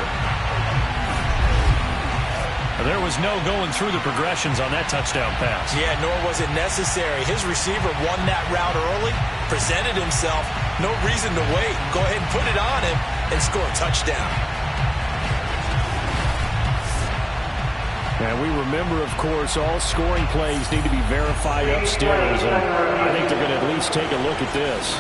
There was no going through the progressions on that touchdown pass. Yeah, nor was it necessary. His receiver won that route early, presented himself. No reason to wait. Go ahead and put it on him and score a touchdown. And we remember, of course, all scoring plays need to be verified upstairs. And I think they're going to at least take a look at this.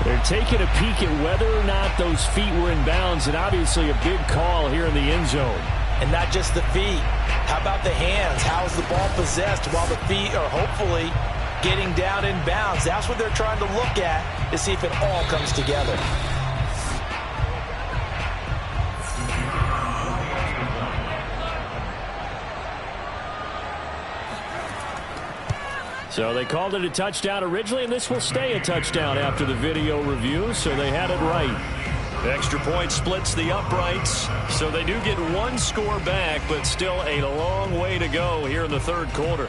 They're taking a peek at whether or not those feet were in bounds, and obviously a big call here in the end zone. And not just the feet. How about the hands? How is the ball possessed while the feet are hopefully getting down in bounds? That's what they're trying to look at to see if it all comes together. So they called it a touchdown originally, and this will stay a touchdown after the video review, so they had it right. The extra point splits the uprights, so they do get 1 score back, but still a long way to go here in the 3rd quarter.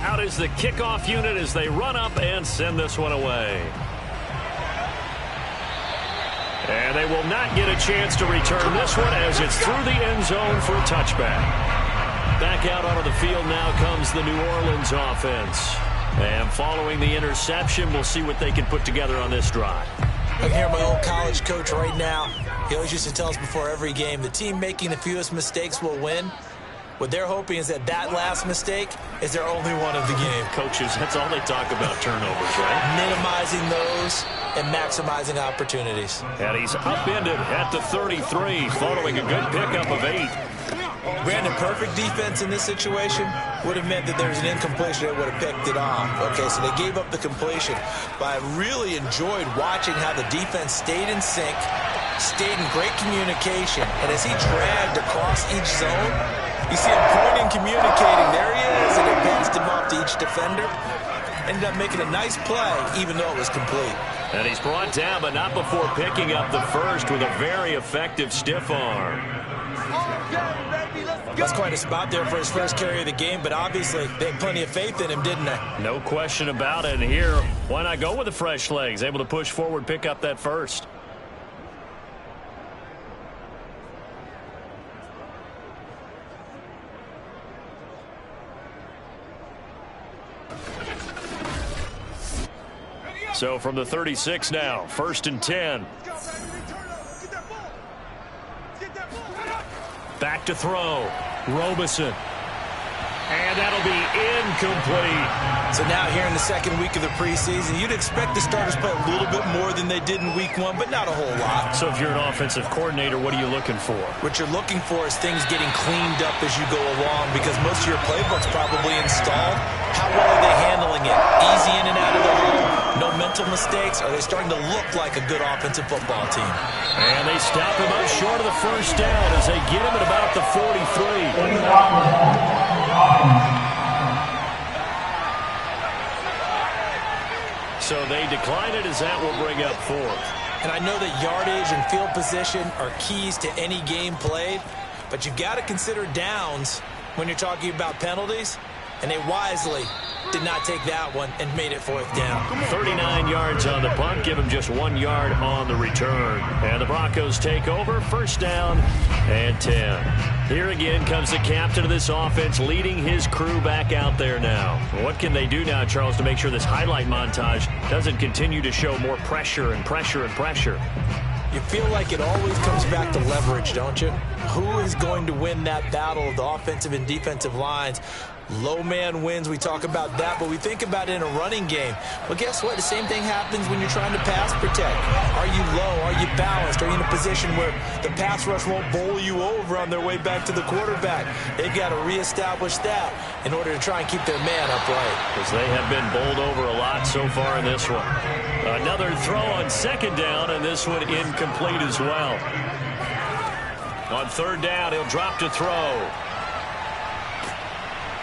Out is the kickoff unit as they run up and send this one away. And they will not get a chance to return this one as it's through the end zone for a touchback. Back out onto the field now comes the New Orleans offense. And following the interception, we'll see what they can put together on this drive. I can hear my old college coach right now. He always used to tell us before every game, the team making the fewest mistakes will win. What they're hoping is that last mistake is their only one of the game. Coaches, that's all they talk about, turnovers, right? Minimizing those and maximizing opportunities. And he's upended at the 33 following a good pickup of 8. Brandon, perfect defense in this situation would have meant that there was an incompletion that would have picked it off. Okay, so they gave up the completion. But I really enjoyed watching how the defense stayed in sync, stayed in great communication. And as he dragged across each zone, you see him pointing, communicating. There he is, and it passed him off to each defender. Ended up making a nice play, even though it was complete. And he's brought down, but not before picking up the first with a very effective stiff arm. That's quite a spot there for his first carry of the game, but obviously they had plenty of faith in him, didn't they? No question about it. And here, why not go with the fresh legs? Able to push forward, pick up that first. So from the 36 now, 1st and 10. Back to throw. Robeson. And that'll be incomplete. So now here in the 2nd week of the preseason, you'd expect the starters play a little bit more than they did in week 1, but not a whole lot. So if you're an offensive coordinator, what are you looking for? What you're looking for is things getting cleaned up as you go along, because most of your playbook's probably installed. How well are they handling it? Easy in and out of the hole, no mental mental mistakes? Or are they starting to look like a good offensive football team? And they stop him up short of the first down as they get him at about the 43. So they decline it as that will bring up fourth. And I know that yardage and field position are keys to any game played, but you've got to consider downs when you're talking about penalties, and they wisely did not take that one and made it fourth down. 39 yards on the punt, give him just 1 yard on the return. And the Broncos take over, first down and 10. Here again comes the captain of this offense leading his crew back out there now. What can they do now, Charles, to make sure this highlight montage doesn't continue to show more pressure and pressure and pressure? You feel like it always comes back to leverage, don't you? Who is going to win that battle of the offensive and defensive lines? Low man wins. We talk about that, but we think about it in a running game. Well, guess what? The same thing happens when you're trying to pass protect. Are you low? Are you balanced? Are you in a position where the pass rush won't bowl you over on their way back to the quarterback? They've got to reestablish that in order to try and keep their man upright. Because they have been bowled over a lot so far in this one. Another throw on second down, and this one incomplete as well. On third down, he'll drop to throw.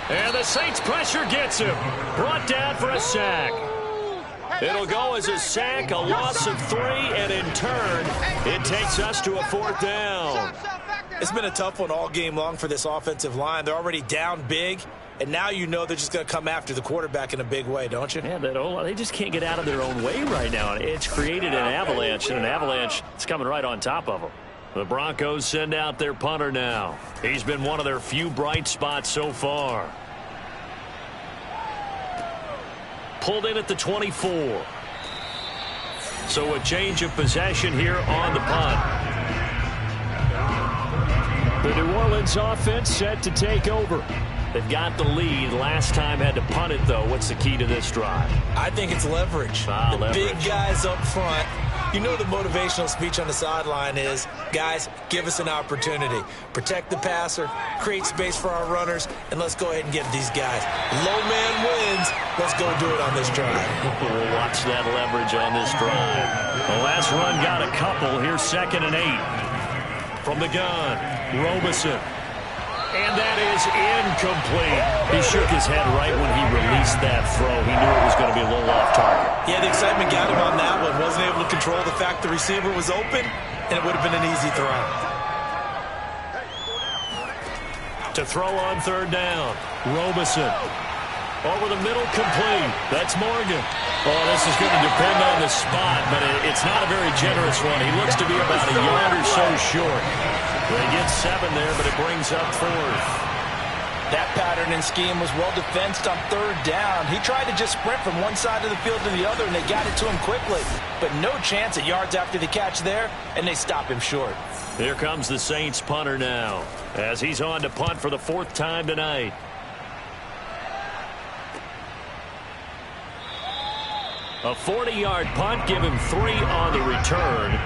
And the Saints pressure gets him. Brought down for a sack. It'll go as a sack, a loss of 3, and in turn, it takes us to a fourth down. It's been a tough one all game long for this offensive line. They're already down big, and now you know they're just going to come after the quarterback in a big way, don't you? Yeah, that NOLA, they just can't get out of their own way right now. It's created an avalanche, and an avalanche is coming right on top of them. The Broncos send out their punter now. He's been one of their few bright spots so far. Pulled in at the 24. So a change of possession here on the punt. The New Orleans offense set to take over. They've got the lead. Last time had to punt it, though. What's the key to this drive? I think it's leverage. Leverage. Big guys up front. You know the motivational speech on the sideline is, guys, give us an opportunity. Protect the passer, create space for our runners, and let's go ahead and get these guys. Low man wins. Let's go do it on this drive. We'll watch that leverage on this drive. The last run got a couple. Here's 2nd and 8. From the gun, Robeson. And that is incomplete. He shook his head right when he released that throw. He knew it was going to be a little off target. Yeah, the excitement got him on that one. Wasn't able to control the fact the receiver was open, and it would have been an easy throw. To throw on third down, Robeson. Over the middle, complete. That's Morgan. Oh, this is going to depend on the spot, but it's not a very generous one. He looks to be about a yard or so short. They get 7 there, but it brings up 4th. That pattern and scheme was well defensed on third down. He tried to just sprint from one side of the field to the other, and they got it to him quickly. But no chance at yards after the catch there, and they stop him short. Here comes the Saints punter now, as he's on to punt for the 4th time tonight. A 40-yard punt, give him 3 on the return.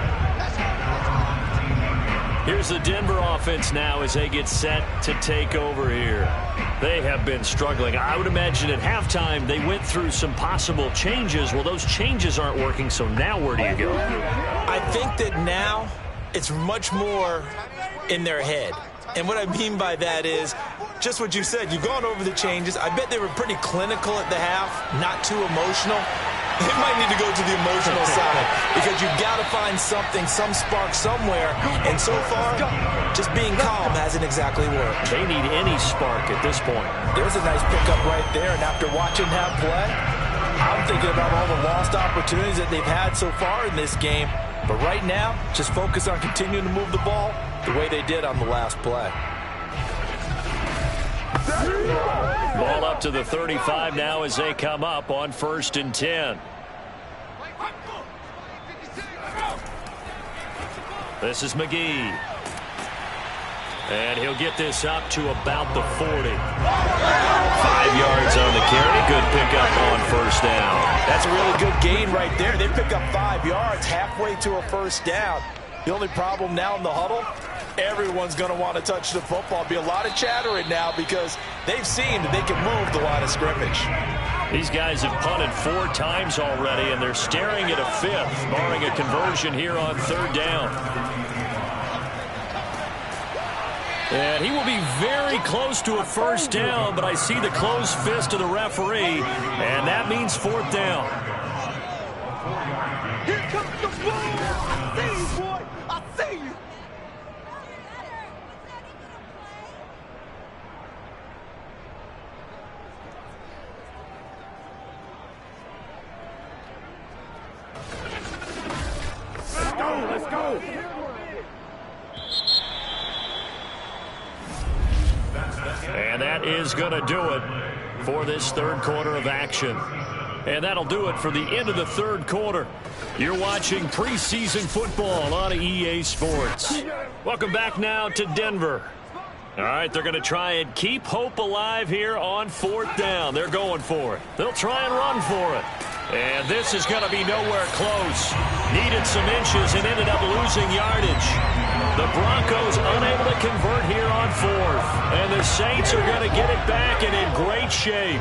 Here's the Denver offense now as they get set to take over here. They have been struggling. I would imagine at halftime they went through some possible changes. Well, those changes aren't working, so now where do you go? I think that now it's much more in their head. And what I mean by that is just what you said. You've gone over the changes. I bet they were pretty clinical at the half, not too emotional. They might need to go to the emotional side because you've got to find something, some spark somewhere. And so far, just being calm hasn't exactly worked. They need any spark at this point. There's a nice pickup right there. And after watching that play, I'm thinking about all the lost opportunities that they've had so far in this game. But right now, just focus on continuing to move the ball the way they did on the last play. Ball up to the 35 now as they come up on 1st and 10. This is McGee. And he'll get this up to about the 40. 5 yards on the carry. Good pickup on 1st down. That's a really good gain right there. They pick up 5 yards halfway to a 1st down. The only problem now in the huddle, everyone's going to want to touch the football. Be a lot of chattering now because they've seen that they can move the line of scrimmage. These guys have punted 4 times already, and they're staring at a 5th, barring a conversion here on 3rd down. And he will be very close to a 1st down, but I see the closed fist of the referee, and that means 4th down. Here comes the ball. I see you, boy. I see you. Let's go. And that is going to do it for this 3rd quarter of action. And that'll do it for the end of the 3rd quarter. You're watching preseason football on EA Sports. Welcome back now to Denver. All right, they're going to try and keep hope alive here on 4th down. They're going for it. They'll try and run for it. And this is going to be nowhere close. Needed some inches and ended up losing yardage. The Broncos unable to convert here on 4th. And the Saints are going to get it back and in great shape.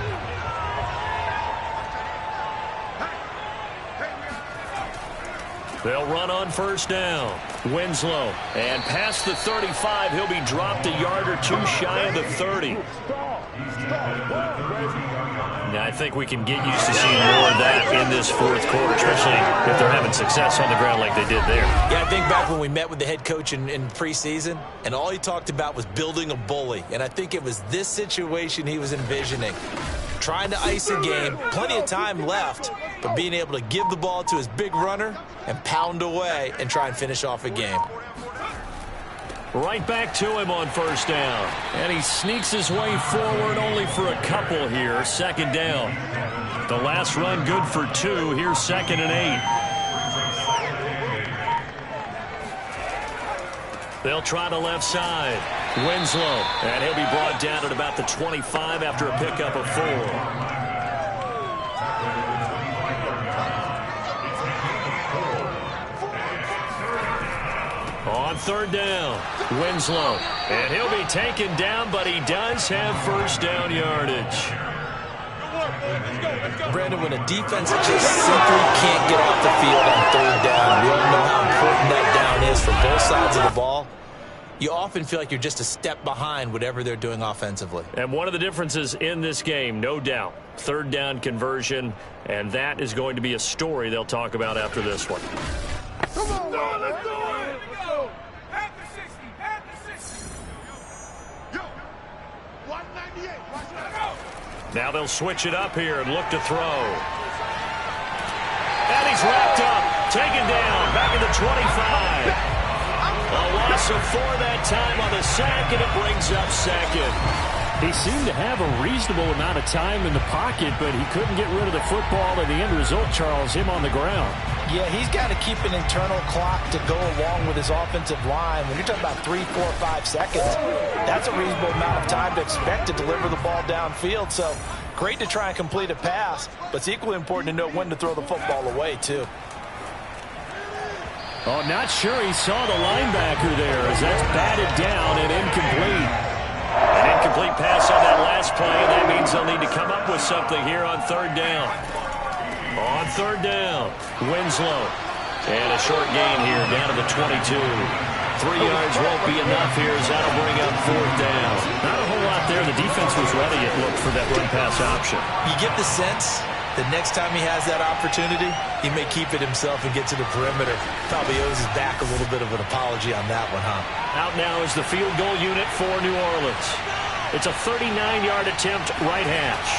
They'll run on 1st down. Winslow. And past the 35, he'll be dropped a yard or 2 shy of the 30. Now, I think we can get used to seeing more of that in this 4th quarter, especially if they're having success on the ground like they did there. Yeah, I think back when we met with the head coach in preseason, and all he talked about was building a bully. And I think it was this situation he was envisioning. Trying to ice a game, plenty of time left, but being able to give the ball to his big runner and pound away and try and finish off a game. Right back to him on 1st down. And he sneaks his way forward only for a couple here. 2nd down. The last run good for 2. Here's 2nd and 8. They'll try the left side. Winslow. And he'll be brought down at about the 25 after a pickup of 4. On 3rd down, Winslow. And he'll be taken down, but he does have 1st down yardage. Brandon, when a defense just simply can't get off the field on 3rd down, we all know how important that down is for both sides of the ball. You often feel like you're just a step behind whatever they're doing offensively. And one of the differences in this game, no doubt, 3rd down conversion, and that is going to be a story they'll talk about after this one. Come on, let's go. Now they'll switch it up here and look to throw. And he's wrapped up, taken down, back at the 25. A loss of 4 that time on the sack, and it brings up 2nd. He seemed to have a reasonable amount of time in the pocket, but he couldn't get rid of the football, and the end result, Charles, him on the ground. Yeah, he's got to keep an internal clock to go along with his offensive line. When you're talking about 3, 4, 5 seconds, that's a reasonable amount of time to expect to deliver the ball downfield. So great to try and complete a pass, but it's equally important to know when to throw the football away, too. Oh, not sure he saw the linebacker there as that's batted down and incomplete. An incomplete pass on that last play, and that means they'll need to come up with something here on 3rd down. On 3rd down, Winslow. And a short gain here down to the 22. 3 yards won't be enough here as that'll bring up 4th down. Not a whole lot there. The defense was ready at look for that run-pass option. You get the sense that next time he has that opportunity, he may keep it himself and get to the perimeter. Probably owes his back a little bit of an apology on that one, huh? Out now is the field goal unit for New Orleans. It's a 39-yard attempt right hash.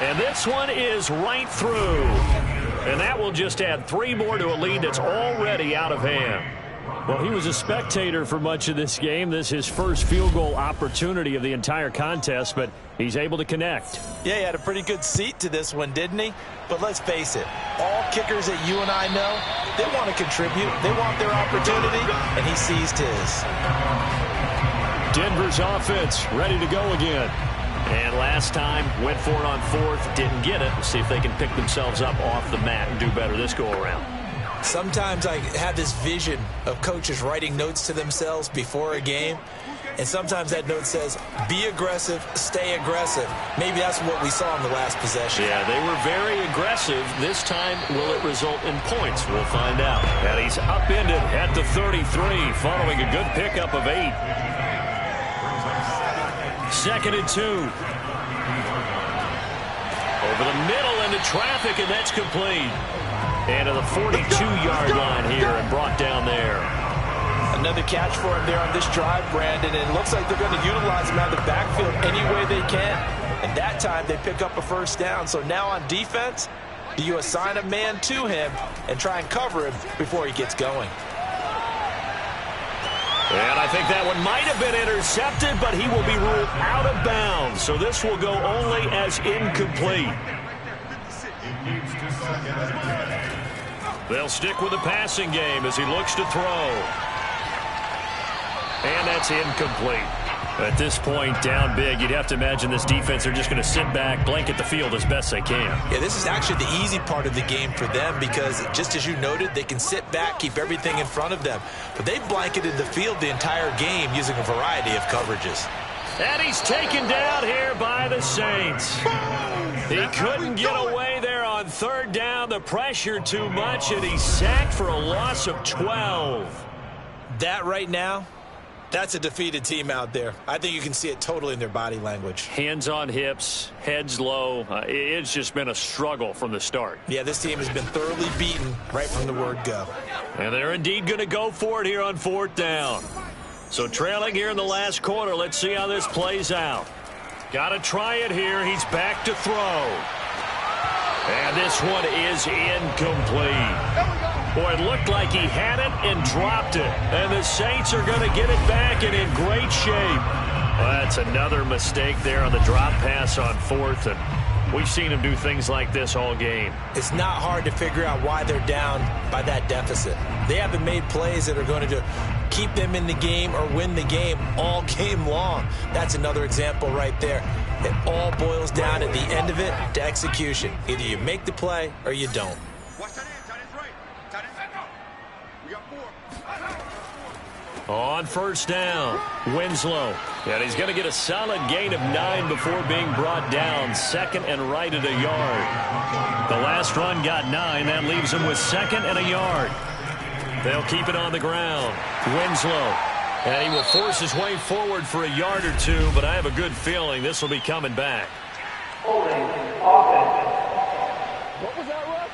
And this one is right through. And that will just add 3 more to a lead that's already out of hand. Well, he was a spectator for much of this game. This is his first field goal opportunity of the entire contest, but he's able to connect. Yeah, he had a pretty good seat to this one, didn't he? But let's face it, all kickers that you and I know, they want to contribute. They want their opportunity, and he seized his. Denver's offense ready to go again. And last time, went for it on 4th, didn't get it. We'll see if they can pick themselves up off the mat and do better this go-around. Sometimes I have this vision of coaches writing notes to themselves before a game, and sometimes that note says, be aggressive, stay aggressive. Maybe that's what we saw in the last possession. Yeah, they were very aggressive. This time, will it result in points? We'll find out. And he's upended at the 33 following a good pickup of 8. 2nd and 2. Over the middle into traffic, and that's complete. And to the 42-yard line here and brought down there. Another catch for him there on this drive, Brandon, and it looks like they're going to utilize him out of the backfield any way they can. And that time they pick up a first down. So now on defense, do you assign a man to him and try and cover him before he gets going? And I think that one might have been intercepted, but he will be ruled out of bounds. So this will go only as incomplete. They'll stick with the passing game as he looks to throw. And that's incomplete. At this point, down big, you'd have to imagine this defense are just going to sit back, blanket the field as best they can. Yeah, this is actually the easy part of the game for them because, just as you noted, they can sit back, keep everything in front of them. But they've blanketed the field the entire game using a variety of coverages. And he's taken down here by the Saints. He couldn't get away there on 3rd down. The pressure too much, and he's sacked for a loss of 12. That right now, that's a defeated team out there. I think you can see it totally in their body language. Hands on hips, heads low. It's just been a struggle from the start. Yeah, this team has been thoroughly beaten right from the word go. And they're indeed going to go for it here on 4th down. So trailing here in the last quarter, let's see how this plays out. Got to try it here. He's back to throw. And this one is incomplete. Boy, it looked like he had it and dropped it. And the Saints are going to get it back and in great shape. Well, that's another mistake there on the drop pass on 4th. And we've seen him do things like this all game. It's not hard to figure out why they're down by that deficit. They haven't made plays that are going to keep them in the game or win the game all game long. That's another example right there. It all boils down at the end of it to execution. Either you make the play or you don't. On 1st down, Winslow. And he's going to get a solid gain of 9 before being brought down. 2nd and right at a yard. The last run got 9. That leaves him with 2nd and a yard. They'll keep it on the ground. Winslow. And he will force his way forward for a yard or two, but I have a good feeling this will be coming back. Holding offense. What was that, Russ?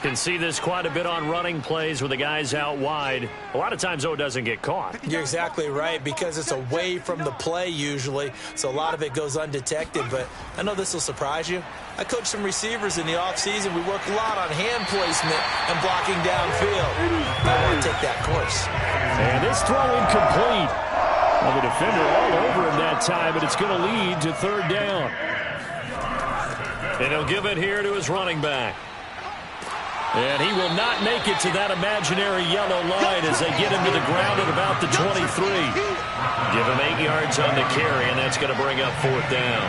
Can see this quite a bit on running plays with the guys out wide. A lot of times, though, it doesn't get caught. You're exactly right, because it's away from the play usually, so a lot of it goes undetected. But I know this will surprise you. I coached some receivers in the offseason. We work a lot on hand placement and blocking downfield. I want to take that course. And this throw incomplete. Well, the defender all over him that time, but it's going to lead to 3rd down. And he'll give it here to his running back. And he will not make it to that imaginary yellow line as they get him to the ground at about the 23. Give him 8 yards on the carry, and that's going to bring up 4th down.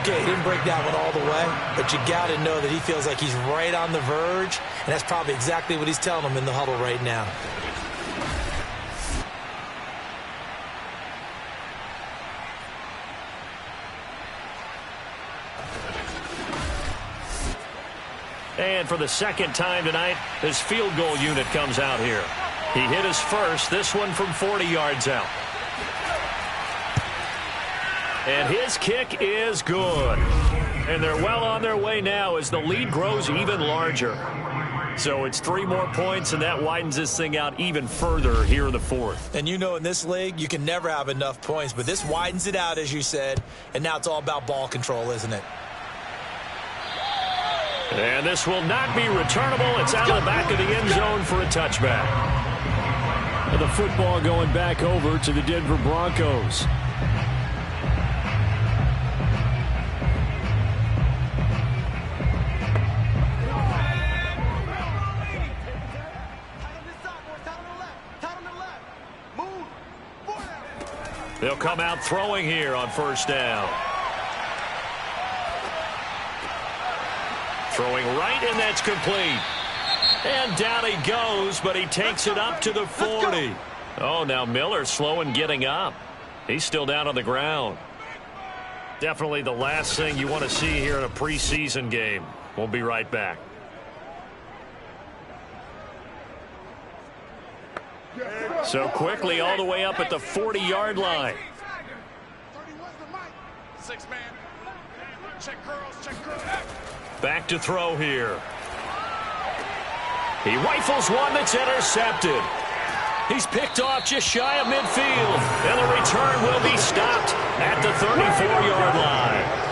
Okay, he didn't break that one all the way, but you got to know that he feels like he's right on the verge, and that's probably exactly what he's telling them in the huddle right now. And for the 2nd time tonight, his field goal unit comes out here. He hit his first, this one from 40 yards out. And his kick is good. And they're well on their way now as the lead grows even larger. So it's 3 more points, and that widens this thing out even further here in the 4th. And you know, in this league, you can never have enough points, but this widens it out, as you said, and now it's all about ball control, isn't it? And this will not be returnable. It's out of the back of the end zone for a touchback. And the football going back over to the Denver Broncos. They'll come out throwing here on 1st down. Throwing right, and that's complete. And down he goes, but he takes it up to the 40. Oh, now Miller slow in getting up. He's still down on the ground. Definitely the last thing you want to see here in a preseason game. We'll be right back. So quickly all the way up at the 40-yard line. 6-man. Check girls, check girls. Back to throw here. He rifles one that's intercepted. He's picked off just shy of midfield. And the return will be stopped at the 34-yard line.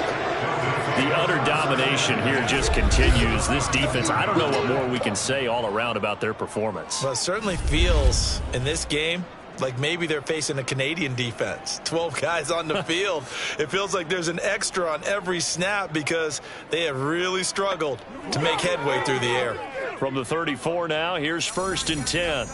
The utter domination here just continues. This defense, I don't know what more we can say all around about their performance. Well, it certainly feels in this game like maybe they're facing a Canadian defense. 12 guys on the field. It feels like there's an extra on every snap because they have really struggled to make headway through the air. From the 34 now, here's 1st and 10.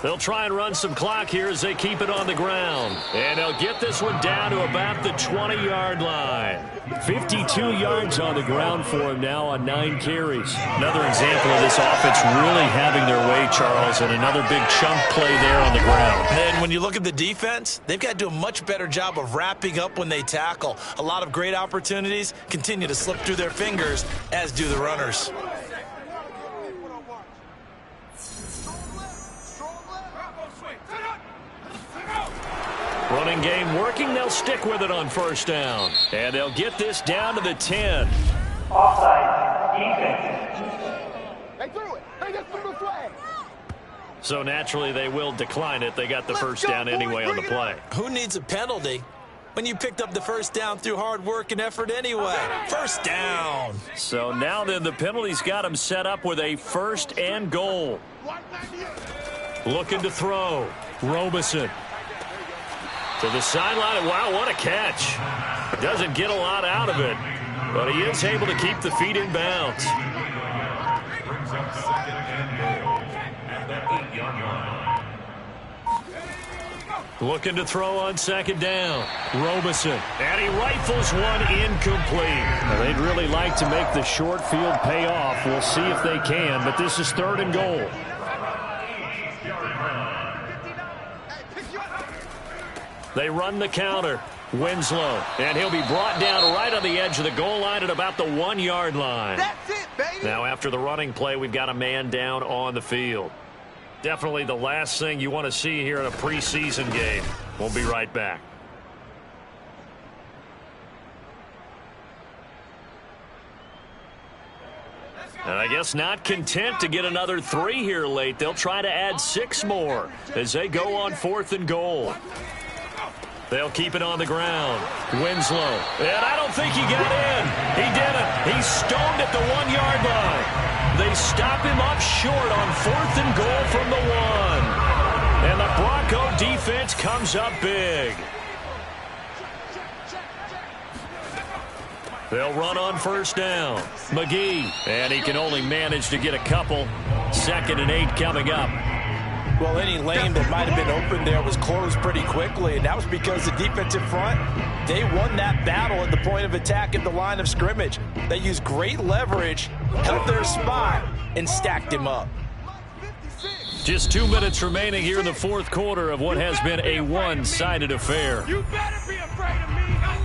They'll try and run some clock here as they keep it on the ground. And they'll get this one down to about the 20-yard line. 52 yards on the ground for him now on 9 carries. Another example of this offense really having their way, Charles, and another big chunk play there on the ground. And when you look at the defense, they've got to do a much better job of wrapping up when they tackle. A lot of great opportunities continue to slip through their fingers, as do the runners. Running game working. They'll stick with it on 1st down. And they'll get this down to the 10. Offside. Defense. They threw it. They just threw the flag. So naturally they will decline it. They got the 1st down anyway on the play. Who needs a penalty when you picked up the 1st down through hard work and effort anyway? 1st down. So now then the penalty's got him set up with a 1st and goal. Looking to throw. Robeson. To the sideline. Wow, what a catch. Doesn't get a lot out of it, but he is able to keep the feet in bounds. Brings up 2nd and goal at the 8-yard line. Looking to throw on 2nd down. Robeson. And he rifles one incomplete. Now, they'd really like to make the short field pay off. We'll see if they can, but this is 3rd and goal. They run the counter. Winslow. And he'll be brought down right on the edge of the goal line at about the 1-yard line. That's it, baby. Now, after the running play, we've got a man down on the field. Definitely the last thing you want to see here in a preseason game. We'll be right back. And I guess not content to get another 3 here late. They'll try to add 6 more as they go on 4th and goal. They'll keep it on the ground. Winslow. And I don't think he got in. He didn't. He's stoned at the 1-yard line. They stop him up short on 4th and goal from the 1. And the Bronco defense comes up big. They'll run on 1st down. McGee. And he can only manage to get a couple. 2nd and 8 coming up. Well, any lane that might have been open there was closed pretty quickly, and that was because the defensive front, they won that battle at the point of attack at the line of scrimmage. They used great leverage, held their spot, and stacked him up. Just 2 minutes remaining here in the 4th quarter of what has been a one-sided affair. You better be afraid of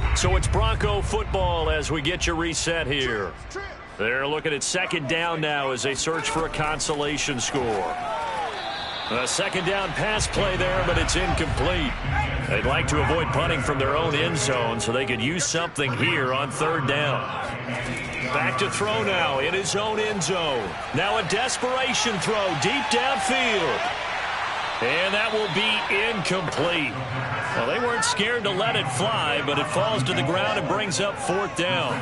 me. So it's Bronco football as we get you reset here. They're looking at 2nd down now as they search for a consolation score. A 2nd down pass play there, but it's incomplete. They'd like to avoid punting from their own end zone so they could use something here on 3rd down. Back to throw now in his own end zone. Now a desperation throw deep downfield. And that will be incomplete. Well, they weren't scared to let it fly, but it falls to the ground and brings up 4th down.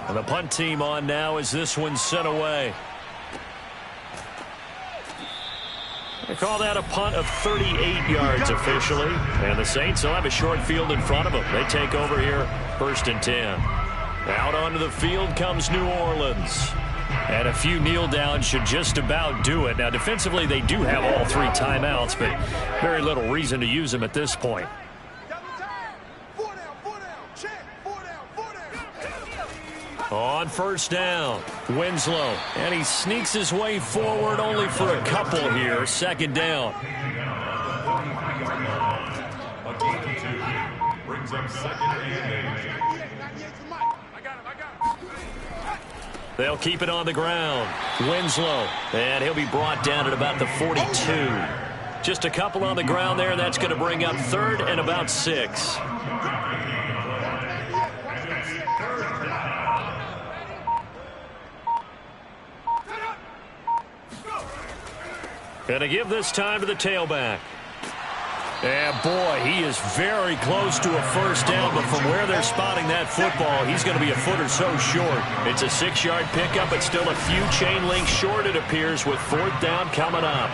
And the punt team on now as this one's sent away. They call that a punt of 38 yards officially. And the Saints will have a short field in front of them. They take over here 1st and 10. Out onto the field comes New Orleans. And a few kneel downs should just about do it. Now, defensively, they do have all 3 timeouts, but very little reason to use them at this point. On first down, Winslow. And he sneaks his way forward only for a couple here. Second down. A gain of 2. Brings up second and 8. They'll keep it on the ground. Winslow. And he'll be brought down at about the 42. Just a couple on the ground there. That's going to bring up third and about 6. And to give this time to the tailback. And boy, he is very close to a first down, but from where they're spotting that football, he's going to be a foot or so short. It's a 6-yard pickup, but still a few chain links short, it appears, with fourth down coming up.